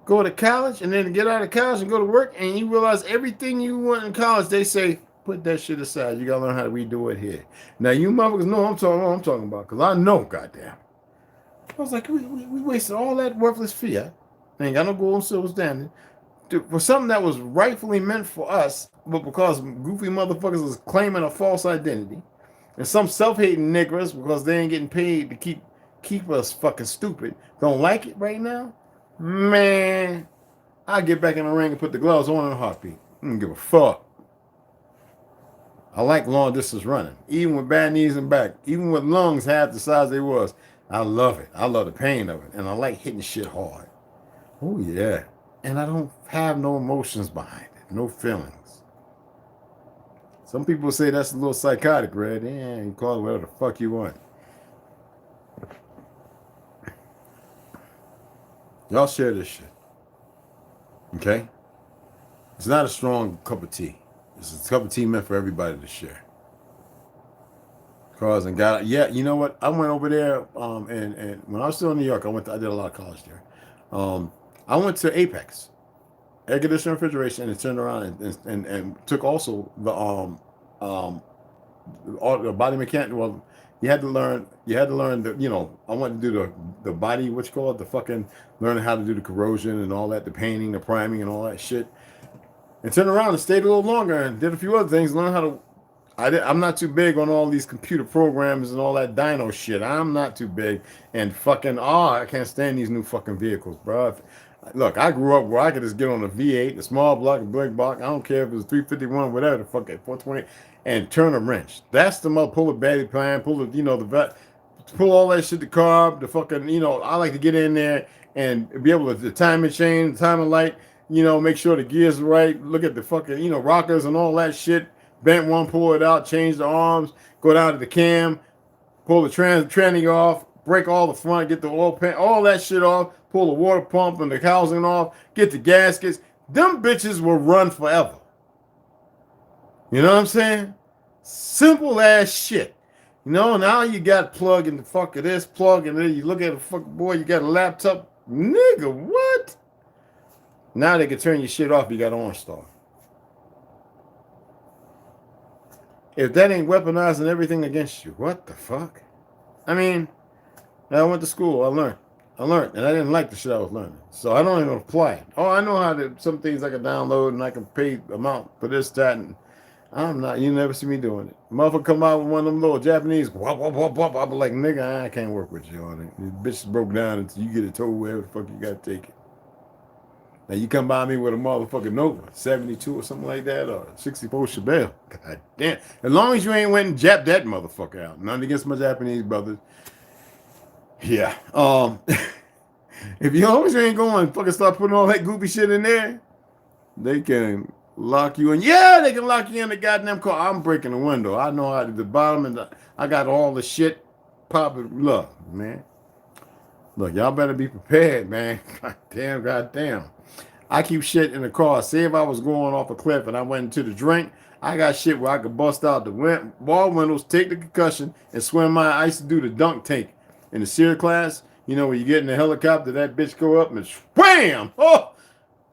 Go to college and then get out of college and go to work, and you realize everything you want in college, they say, put that shit aside. You gotta learn how to redo it here. Now you motherfuckers know what I'm talking about, because I know, goddamn. I was like, we wasted all that worthless fee. I ain't got no gold and silver standing for something that was rightfully meant for us, but because goofy motherfuckers was claiming a false identity, and some self-hating niggas, because they ain't getting paid to keep us fucking stupid, don't like it right now. Man, I'll get back in the ring and put the gloves on in a heartbeat. I don't give a fuck. I like long distance running, even with bad knees and back, even with lungs half the size they was. I love it. I love the pain of it. And I like hitting shit hard. Oh, yeah. And I don't have no emotions behind it. No feelings. Some people say that's a little psychotic, Red. Yeah, you call it whatever the fuck you want. Y'all share this shit. Okay? It's not a strong cup of tea. It's a cup of tea meant for everybody to share. Cause and got, yeah, you know what? I went over there, and when I was still in New York, I did a lot of college there. I went to Apex, air conditioning refrigeration, and turned around and took also the body mechanic. Well, you had to learn the, you know, I wanted to do the body, what you call it, the fucking learning how to do the corrosion and all that, the painting, the priming, and all that shit. And turned around and stayed a little longer and did a few other things, learn how to. I'm not too big on all these computer programs and all that dyno shit. I'm not too big. And fucking, I can't stand these new fucking vehicles, bro. Look, I grew up where I could just get on a V8, a small block, a big block. I don't care if it was 351, whatever the fuck, 420, and turn a wrench. That's the mother, pull a battery plan, pull the, you know, pull all that shit, the carb, the fucking, you know, I like to get in there and be able to, the timing chain, the timing light, you know, make sure the gears are right, look at the fucking, you know, rockers and all that shit. Bent one, pull it out, change the arms, go down to the cam, pull the tranny off, break all the front, get the oil pan, all that shit off, pull the water pump and the housing off, get the gaskets. Them bitches will run forever. You know what I'm saying? Simple ass shit. You know, now you got plug in the fuck of this, plug, and then you look at the fucking boy, you got a laptop. Nigga, what? Now they can turn your shit off, you got OnStar. If that ain't weaponizing everything against you, what the fuck? I mean, I went to school, I learned, and I didn't like the shit I was learning. So I don't even apply it. Oh, I know how to, some things I can download and I can pay amount for this, that, and I'm not, you never see me doing it. Motherfucker come out with one of them little Japanese, wop, wop, wop, wop. I'll be like, nigga, I can't work with you on it. This bitch broke down until you get it told wherever the fuck you gotta take it. Now you come by me with a motherfucking Nova, 72 or something like that, or 64 Chevelle. God damn. As long as you ain't went and japped that motherfucker out. Nothing against my Japanese brothers. Yeah. If you always ain't going fucking start putting all that goopy shit in there, they can lock you in. Yeah, they can lock you in the goddamn car. I'm breaking the window. I know how to the bottom, and I got all the shit popping. Look, man. Look, y'all better be prepared, man. Goddamn. I keep shit in the car. Say if I was going off a cliff and I went into the drink, I got shit where I could bust out the wall windows, take the concussion, and swim my. I used to do the dunk tank in the SEER class. You know, when you get in the helicopter, that bitch go up and wham! Oh,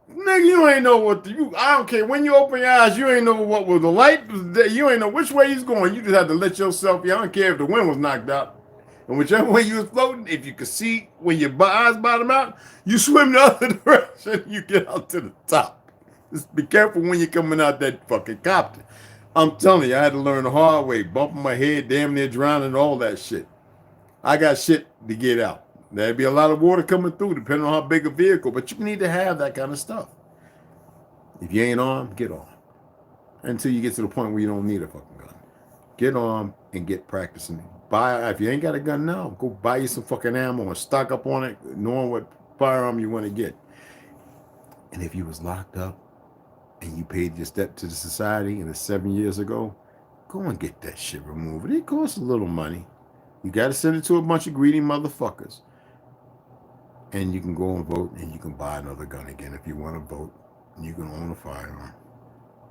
nigga, you ain't know what I don't care. When you open your eyes, you ain't know what was the light. You ain't know which way he's going. You just have to let yourself. I don't care if the wind was knocked out. And whichever way you was floating, if you could see when your eyes bottom out, you swim the other direction, you get out to the top. Just be careful when you're coming out that fucking copter. I'm telling you, I had to learn the hard way, bumping my head, damn near drowning, all that shit. I got shit to get out. There'd be a lot of water coming through, depending on how big a vehicle, but you need to have that kind of stuff. If you ain't armed, get armed. Until you get to the point where you don't need a fucking gun. Get armed and get practicing. If you ain't got a gun now, go buy you some fucking ammo and stock up on it, knowing what firearm you want to get. And if you was locked up and you paid your debt to the society and it's 7 years ago, go and get that shit removed. It costs a little money. You got to send it to a bunch of greedy motherfuckers. And you can go and vote and you can buy another gun again if you want to vote. And you can own a firearm.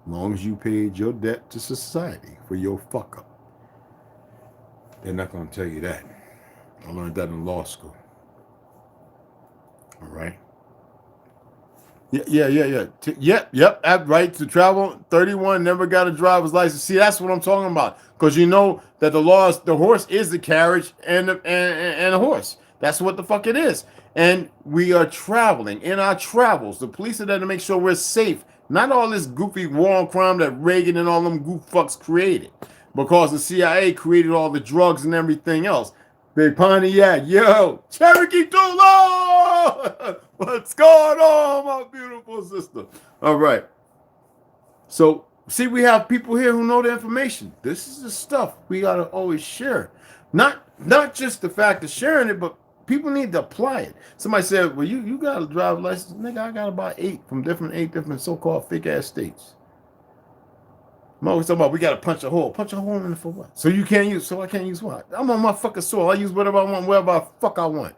As long as you paid your debt to society for your fuck up. They're not going to tell you that. I learned that in law school. All right. Yeah. Yep. Right to travel. 31, never got a driver's license. See, that's what I'm talking about. Because you know that the horse is the carriage and a horse. That's what the fuck it is. And we are traveling. In our travels, the police are there to make sure we're safe. Not all this goofy war on crime that Reagan and all them goof fucks created. Because the CIA created all the drugs and everything else. Big Pontiac, yo, Cherokee Tula! What's going on, my beautiful sister? All right. So, see, we have people here who know the information. This is the stuff we got to always share. Not just the fact of sharing it, but people need to apply it. Somebody said, well, you got a driver's license. Nigga, I got about 8 different so-called fake-ass states. I'm always talking about we got to punch a hole. Punch a hole in it for what? So you can't use, so I can't use what? I'm on my fucking soil. I use whatever I want, wherever the fuck I want.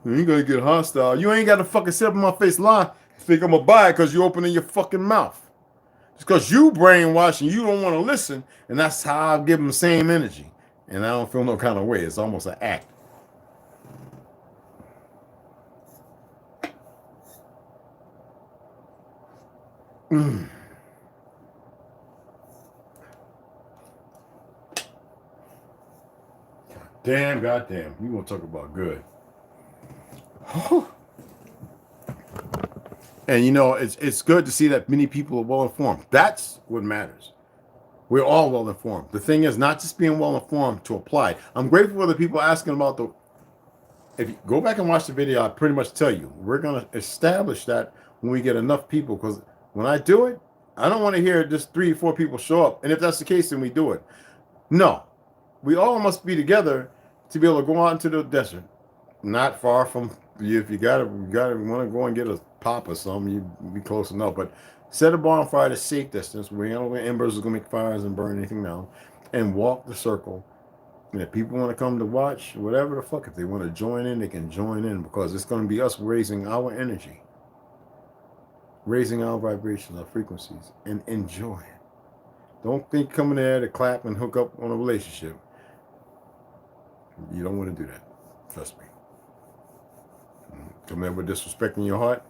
You ain't gonna get hostile. You ain't got to fucking sit up in my face lie. Think I'm gonna buy it because you opening your fucking mouth. It's because you brainwashed and you don't want to listen, and that's how I give them the same energy. And I don't feel no kind of way. It's almost an act. Goddamn. You want to talk about good. And you know, it's good to see that many people are well informed. That's what matters. We're all well informed. The thing is not just being well informed to apply. I'm grateful for the people asking about if you go back and watch the video, I pretty much tell you, we're going to establish that when we get enough people, because when I do it, I don't want to hear just 3 or 4 people show up. And if that's the case, then we do it. No, we all must be together to be able to go out into the desert, not far from you. If you want to go and get a pop or something, you be close enough. But set a bonfire at a safe distance. We don't know where embers are going to make fires and burn anything down, and walk the circle. And if people want to come to watch, whatever the fuck, if they want to join in, they can join in, because it's going to be us raising our energy, raising our vibrations, our frequencies, and enjoy it. Don't think coming there to clap and hook up on a relationship. You don't want to do that. Trust me. Come there with disrespect in your heart,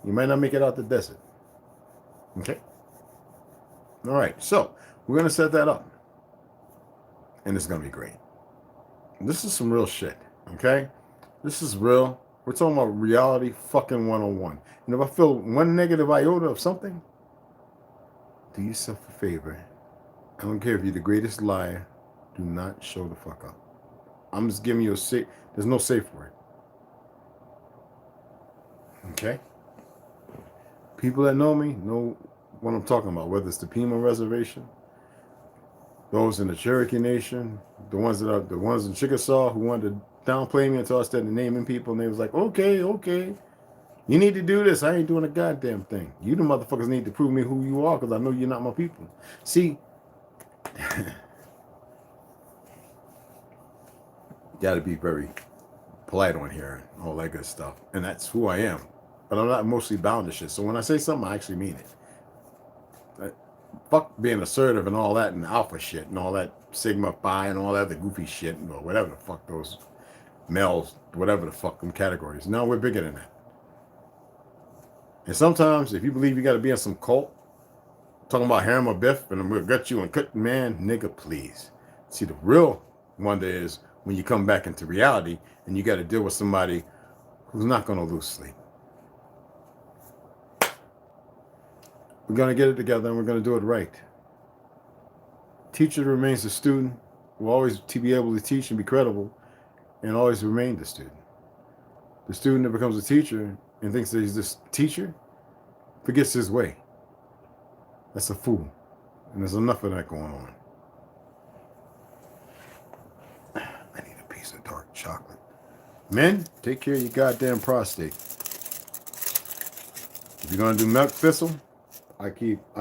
you might not make it out the desert. Okay? All right. So, we're going to set that up. And it's going to be great. This is some real shit. Okay? This is real. We're talking about reality fucking 101. And if I feel one negative iota of something, do yourself a favor. I don't care if you're the greatest liar. Do not show the fuck up. I'm just giving you a safe. There's no safe word. Okay? People that know me know what I'm talking about, whether it's the Pima Reservation, those in the Cherokee Nation, the ones in Chickasaw who wanted to downplay me until I started naming people, and they was like, okay, okay, you need to do this. I ain't doing a goddamn thing. You the motherfuckers need to prove me who you are, because I know you're not my people. See, got to be very polite on here and all that good stuff, and that's who I am. But I'm not mostly bound to shit. So when I say something, I actually mean it. Fuck being assertive and all that and alpha shit and all that Sigma Phi and all that other goofy shit or whatever the fuck those males, whatever the fuck them categories. No, we're bigger than that. And sometimes if you believe you got to be in some cult, talking about Harem or Biff and I'm gonna gut you and cut, man, nigga, please. See, the real wonder is when you come back into reality and you got to deal with somebody who's not going to lose sleep. We're going to get it together and we're going to do it right. Teacher remains a student, will always be able to teach and be credible and always remain the student. The student that becomes a teacher and thinks that he's this teacher forgets his way. That's a fool. And there's enough of that going on. I need a piece of dark chocolate. Men, take care of your goddamn prostate. If you're going to do milk thistle, I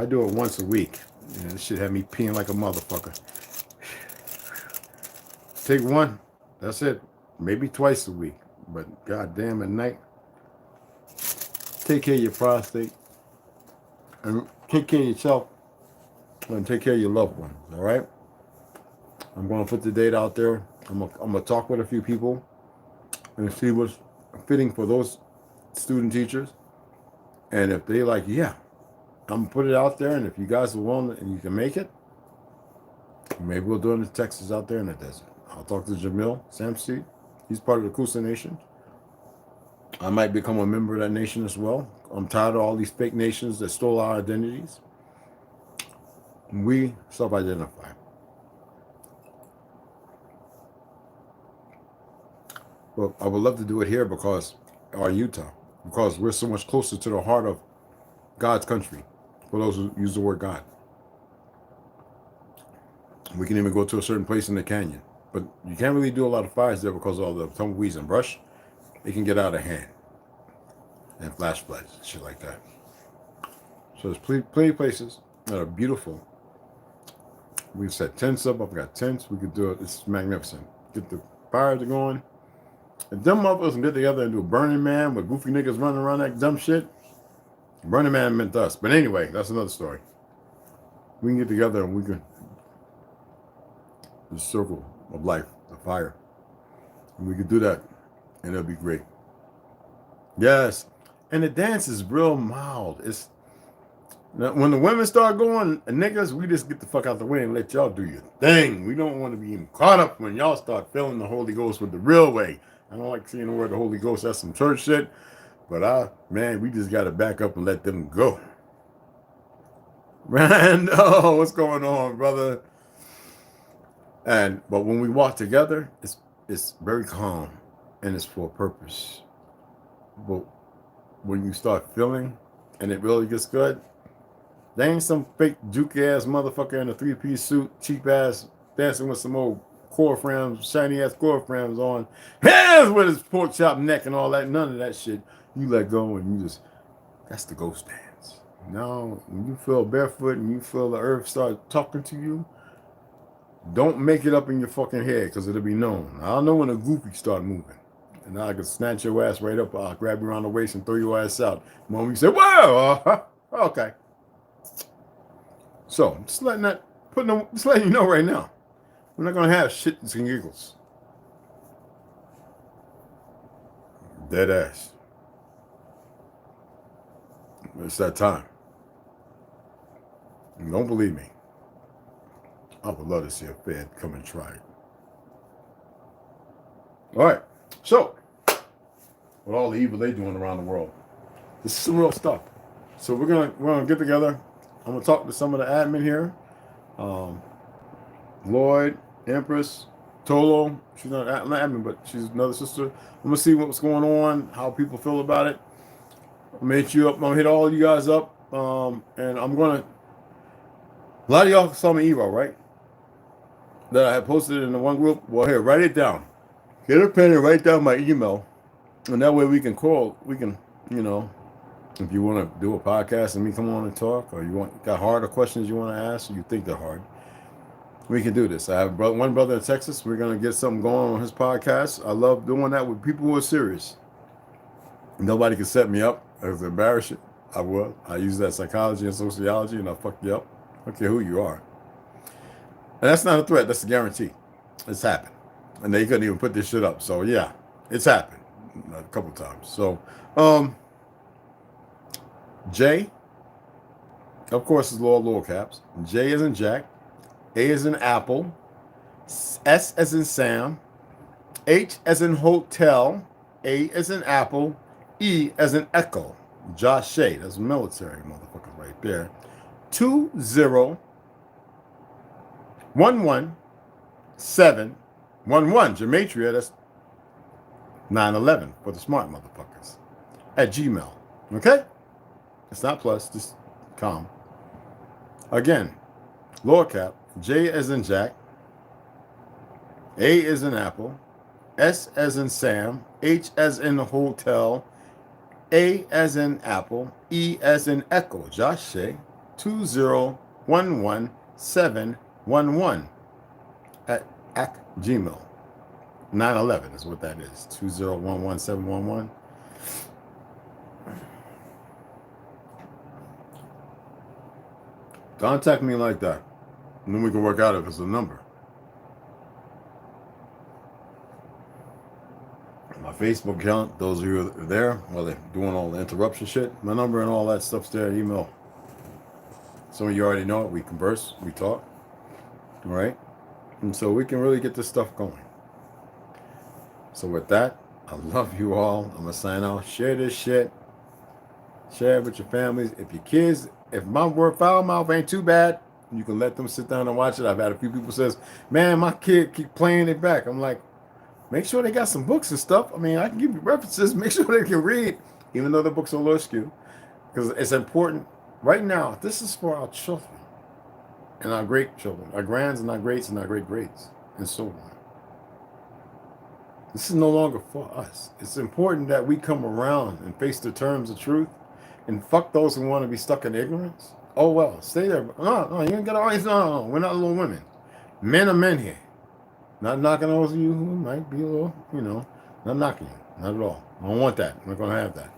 do it once a week. Yeah, this shit had me peeing like a motherfucker. Take one. That's it. Maybe twice a week. But goddamn at night. Take care of your prostate. And take care of yourself. And take care of your loved ones. Alright? I'm going to put the date out there. I'm going to talk with a few people. And see what's fitting for those student teachers. And if they like, yeah. I'm going to put it out there, and if you guys are willing and you can make it, maybe we'll do it in Texas out there in the desert. I'll talk to Jamil Samseed. He's part of the Kusa Nation. I might become a member of that nation as well. I'm tired of all these fake nations that stole our identities. We self-identify. Well, I would love to do it here because, or Utah, because we're so much closer to the heart of God's country. For those who use the word God. We can even go to a certain place in the canyon. But you can't really do a lot of fires there because of all the tumbleweeds and brush. It can get out of hand. And flash floods and shit like that. So there's plenty of places that are beautiful. We've set tents up. I've got tents. We could do it. It's magnificent. Get the fires going. If them motherfuckers can get together and do a Burning Man with goofy niggas running around that dumb shit, Burning Man meant us. But anyway, that's another story. We can get together and we can, the circle of life, the fire. And we could do that. And it'll be great. Yes. And the dance is real mild. It's when the women start going, niggas, we just get the fuck out the way and let y'all do your thing. We don't want to be caught up when y'all start feeling the Holy Ghost with the real way. I don't like seeing the word the Holy Ghost. That's some church shit. But man, we just got to back up and let them go. Rando, what's going on, brother? But when we walk together, it's very calm and it's for a purpose. But when you start feeling and it really gets good, there ain't some fake juke ass motherfucker in a 3-piece suit, cheap ass, dancing with some old core frames, shiny ass core frames on, hands with his pork chop neck and all that. None of that shit. You let go and you just, that's the ghost dance. Now, when you feel barefoot and you feel the earth start talking to you, don't make it up in your fucking head because it'll be known. I'll know when the goofies start moving. And I can snatch your ass right up. I'll grab you around the waist and throw your ass out. The moment you say, whoa, okay. So, just letting you know right now. We're not going to have shits and giggles. Dead ass. It's that time. And don't believe me. I would love to see a Fed come and try it. All right. So, with all the evil they doing around the world, this is some real stuff. So we're gonna get together. I'm gonna talk to some of the admin here. Lloyd, Empress, Tolo. She's not an admin, but she's another sister. I'm gonna see what's going on, how people feel about it. I'm gonna hit you up. I'm gonna hit all you guys up. And I'm gonna. A lot of y'all saw my email, right? That I had posted in the one group. Well, here, write it down. Get a pen and write down my email, and that way we can call. We can, you know, if you want to do a podcast and me come on and talk, or you got harder questions you want to ask, or you think they're hard, we can do this. I have one brother in Texas. We're gonna get something going on his podcast. I love doing that with people who are serious. Nobody can set me up. If it's embarrassing, I will. I use that psychology and sociology, and I'll fuck you up. I don't care who you are. And that's not a threat. That's a guarantee. It's happened. And they couldn't even put this shit up. So, yeah, it's happened a couple times. So, J, of course, is lower caps. J as in Jack. A as in Apple. S as in Sam. H as in Hotel. A as in Apple. E as in Echo. Josh Shea. That's military motherfucker right there. 2011711 Gematria. That's 911 for the smart motherfuckers. At Gmail. Okay? It's not plus, just com. Again, lower cap. J as in Jack. A as in Apple. S as in Sam. H as in Hotel. A as in Apple. E as in Echo. Josh Shea. 2011711 at Gmail. 911 is what that is. 2011711. Contact me like that, and then we can work out if it's a number. My Facebook account, those of you who are there while they're doing all the interruption shit, my number and all that stuff's there. Email. Some of you already know it. We converse, we talk, all right? And so we can really get this stuff going. So with that, I love you all. I'm going to sign out. Share this shit. Share it with your families. If your kids, if my word foul mouth ain't too bad, you can let them sit down and watch it. I've had a few people says, man, my kid keep playing it back. I'm like, make sure they got some books and stuff. I mean, I can give you references. Make sure they can read, even though the books are a little skewed. Because it's important. Right now, this is for our children and our great children, our grands and our greats and our great greats, and so on. This is no longer for us. It's important that we come around and face the terms of truth and fuck those who want to be stuck in ignorance. Oh, well, stay there. No, you ain't got to always, no, we're not little women. Men are men here. Not knocking those of you who might be a little, not knocking you. Not at all. I don't want that. I'm not going to have that.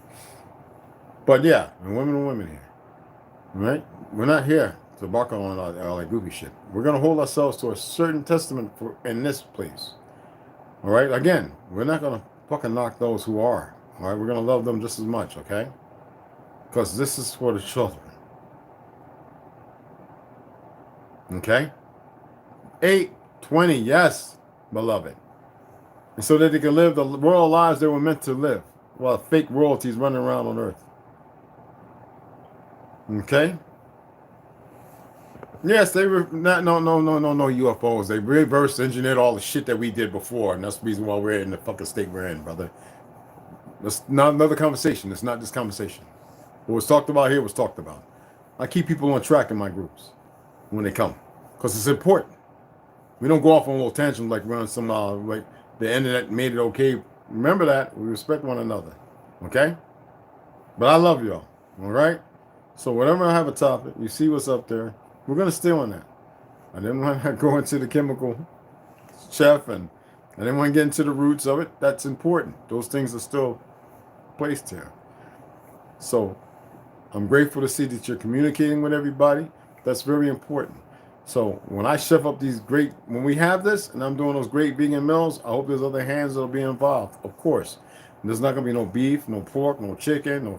But yeah, women are women here. Right? We're not here to bark on all that goofy shit. We're going to hold ourselves to a certain testament in this place. All right? Again, we're not going to fucking knock those who are. All right? We're going to love them just as much, okay? Because this is for the children. Okay? 8:20, yes, beloved. And so that they can live the royal lives they were meant to live while fake royalties running around on earth. Okay? Yes, they were no UFOs. They reverse engineered all the shit that we did before, and that's the reason why we're in the fucking state we're in, brother. That's not another conversation. It's not this conversation. What was talked about here was talked about. I keep people on track in my groups when they come, because it's important. We don't go off on a little tangent like we're on some like the internet made it okay. Remember that we respect one another, okay? But I love y'all. All right. So whenever I have a topic, you see what's up there, we're going to stay on that. I didn't want to go into the chemical chef, and I didn't want to get into the roots of it. That's important. Those things are still placed here. So I'm grateful to see that you're communicating with everybody. That's very important. So when I chef up these when we have this, and I'm doing those great vegan meals, I hope there's other hands that'll be involved, of course. And there's not going to be no beef, no pork, no chicken,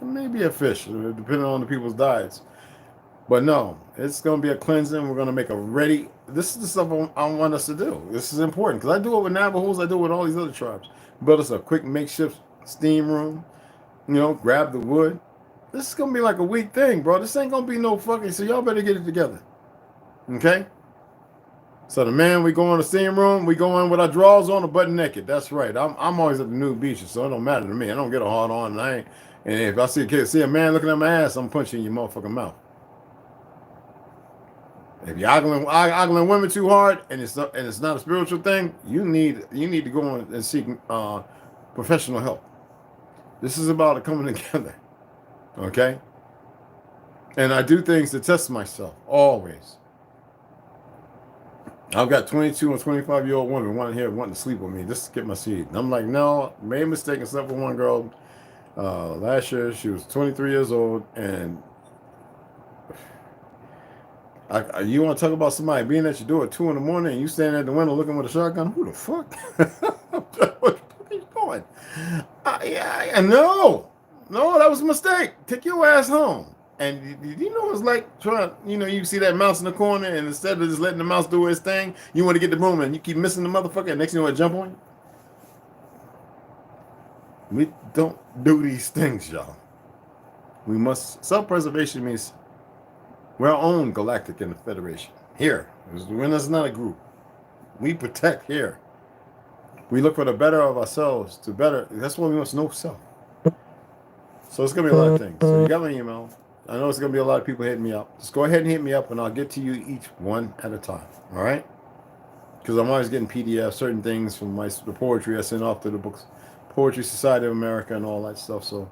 maybe a fish, depending on the people's diets. But no, it's going to be a cleansing. We're going to make a ready. This is the stuff I want us to do. This is important because I do it with Navajos. I do it with all these other tribes. Build us a quick makeshift steam room. Grab the wood. This is going to be like a week thing, bro. This ain't going to be no fucking. So y'all better get it together. Okay? So the man, we go in the steam room. We go in with our drawers on, a butt naked. That's right. I'm always at the nude beaches, so it don't matter to me. I don't get a hard on. And And if I see a man looking at my ass, I'm punching your motherfucking mouth. If you're ogling women too hard and it's not a spiritual thing, you need to go and seek professional help. This is about coming together. Okay? And I do things to test myself, always. I've got 22 and 25-year-old women wanting to sleep with me just to get my seed. And I'm like, no, made a mistake and slept with one girl last year. She was 23 years old, and you want to talk about somebody being at your door at 2 in the morning and you standing at the window looking with a shotgun? Who the fuck? What are you doing? No, that was a mistake. Take your ass home. And you know it's like trying, you see that mouse in the corner, and instead of just letting the mouse do its thing, you want to get the broom and you keep missing the motherfucker, and next thing you know, it jump on you. We don't do these things, y'all. We must, self-preservation means we're our own galactic in the Federation. Here, when it's not a group. We protect here. We look for the better of ourselves to better, that's what we must know self. So it's going to be a lot of things. So you got my email. I know it's going to be a lot of people hitting me up. Just go ahead and hit me up, and I'll get to you each one at a time. All right? Because I'm always getting PDFs, certain things from the poetry I send off to the books, Poetry Society of America and all that stuff. So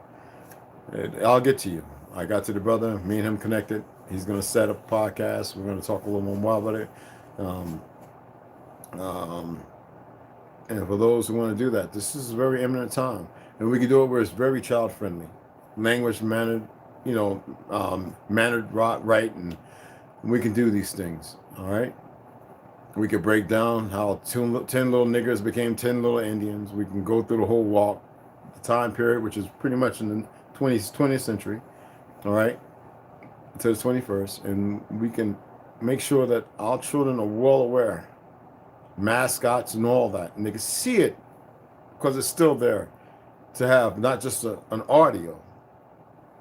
I'll get to you. I got to the brother. Me and him connected. He's going to set up a podcast. We're going to talk a little more about it. And for those who want to do that, this is a very imminent time. And we can do it where it's very child-friendly. Language mannered, mannered right, and we can do these things, all right? We could break down how 10 little niggers became 10 little Indians. We can go through the whole walk, the time period, which is pretty much in the 20th century, all right, to the 21st, and we can make sure that our children are well aware, mascots and all that, and they can see it because it's still there, to have not just an audio,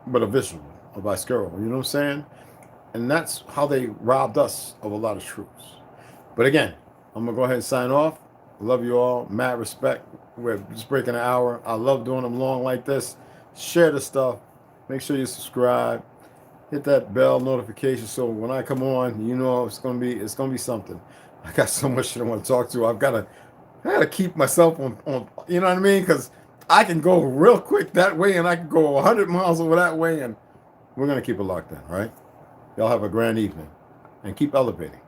but a visual, a visceral, you know what I'm saying? And that's how they robbed us of a lot of truths. But again, I'm going to go ahead and sign off. Love you all. Mad respect. We're just breaking an hour. I love doing them long like this. Share the stuff. Make sure you subscribe. Hit that bell notification so when I come on, you know it's gonna be something. I got so much shit I want to talk to. I gotta keep myself on you know what I mean? Because I can go real quick that way and I can go 100 miles over that way, and we're gonna keep it locked in, right? Y'all have a grand evening and keep elevating.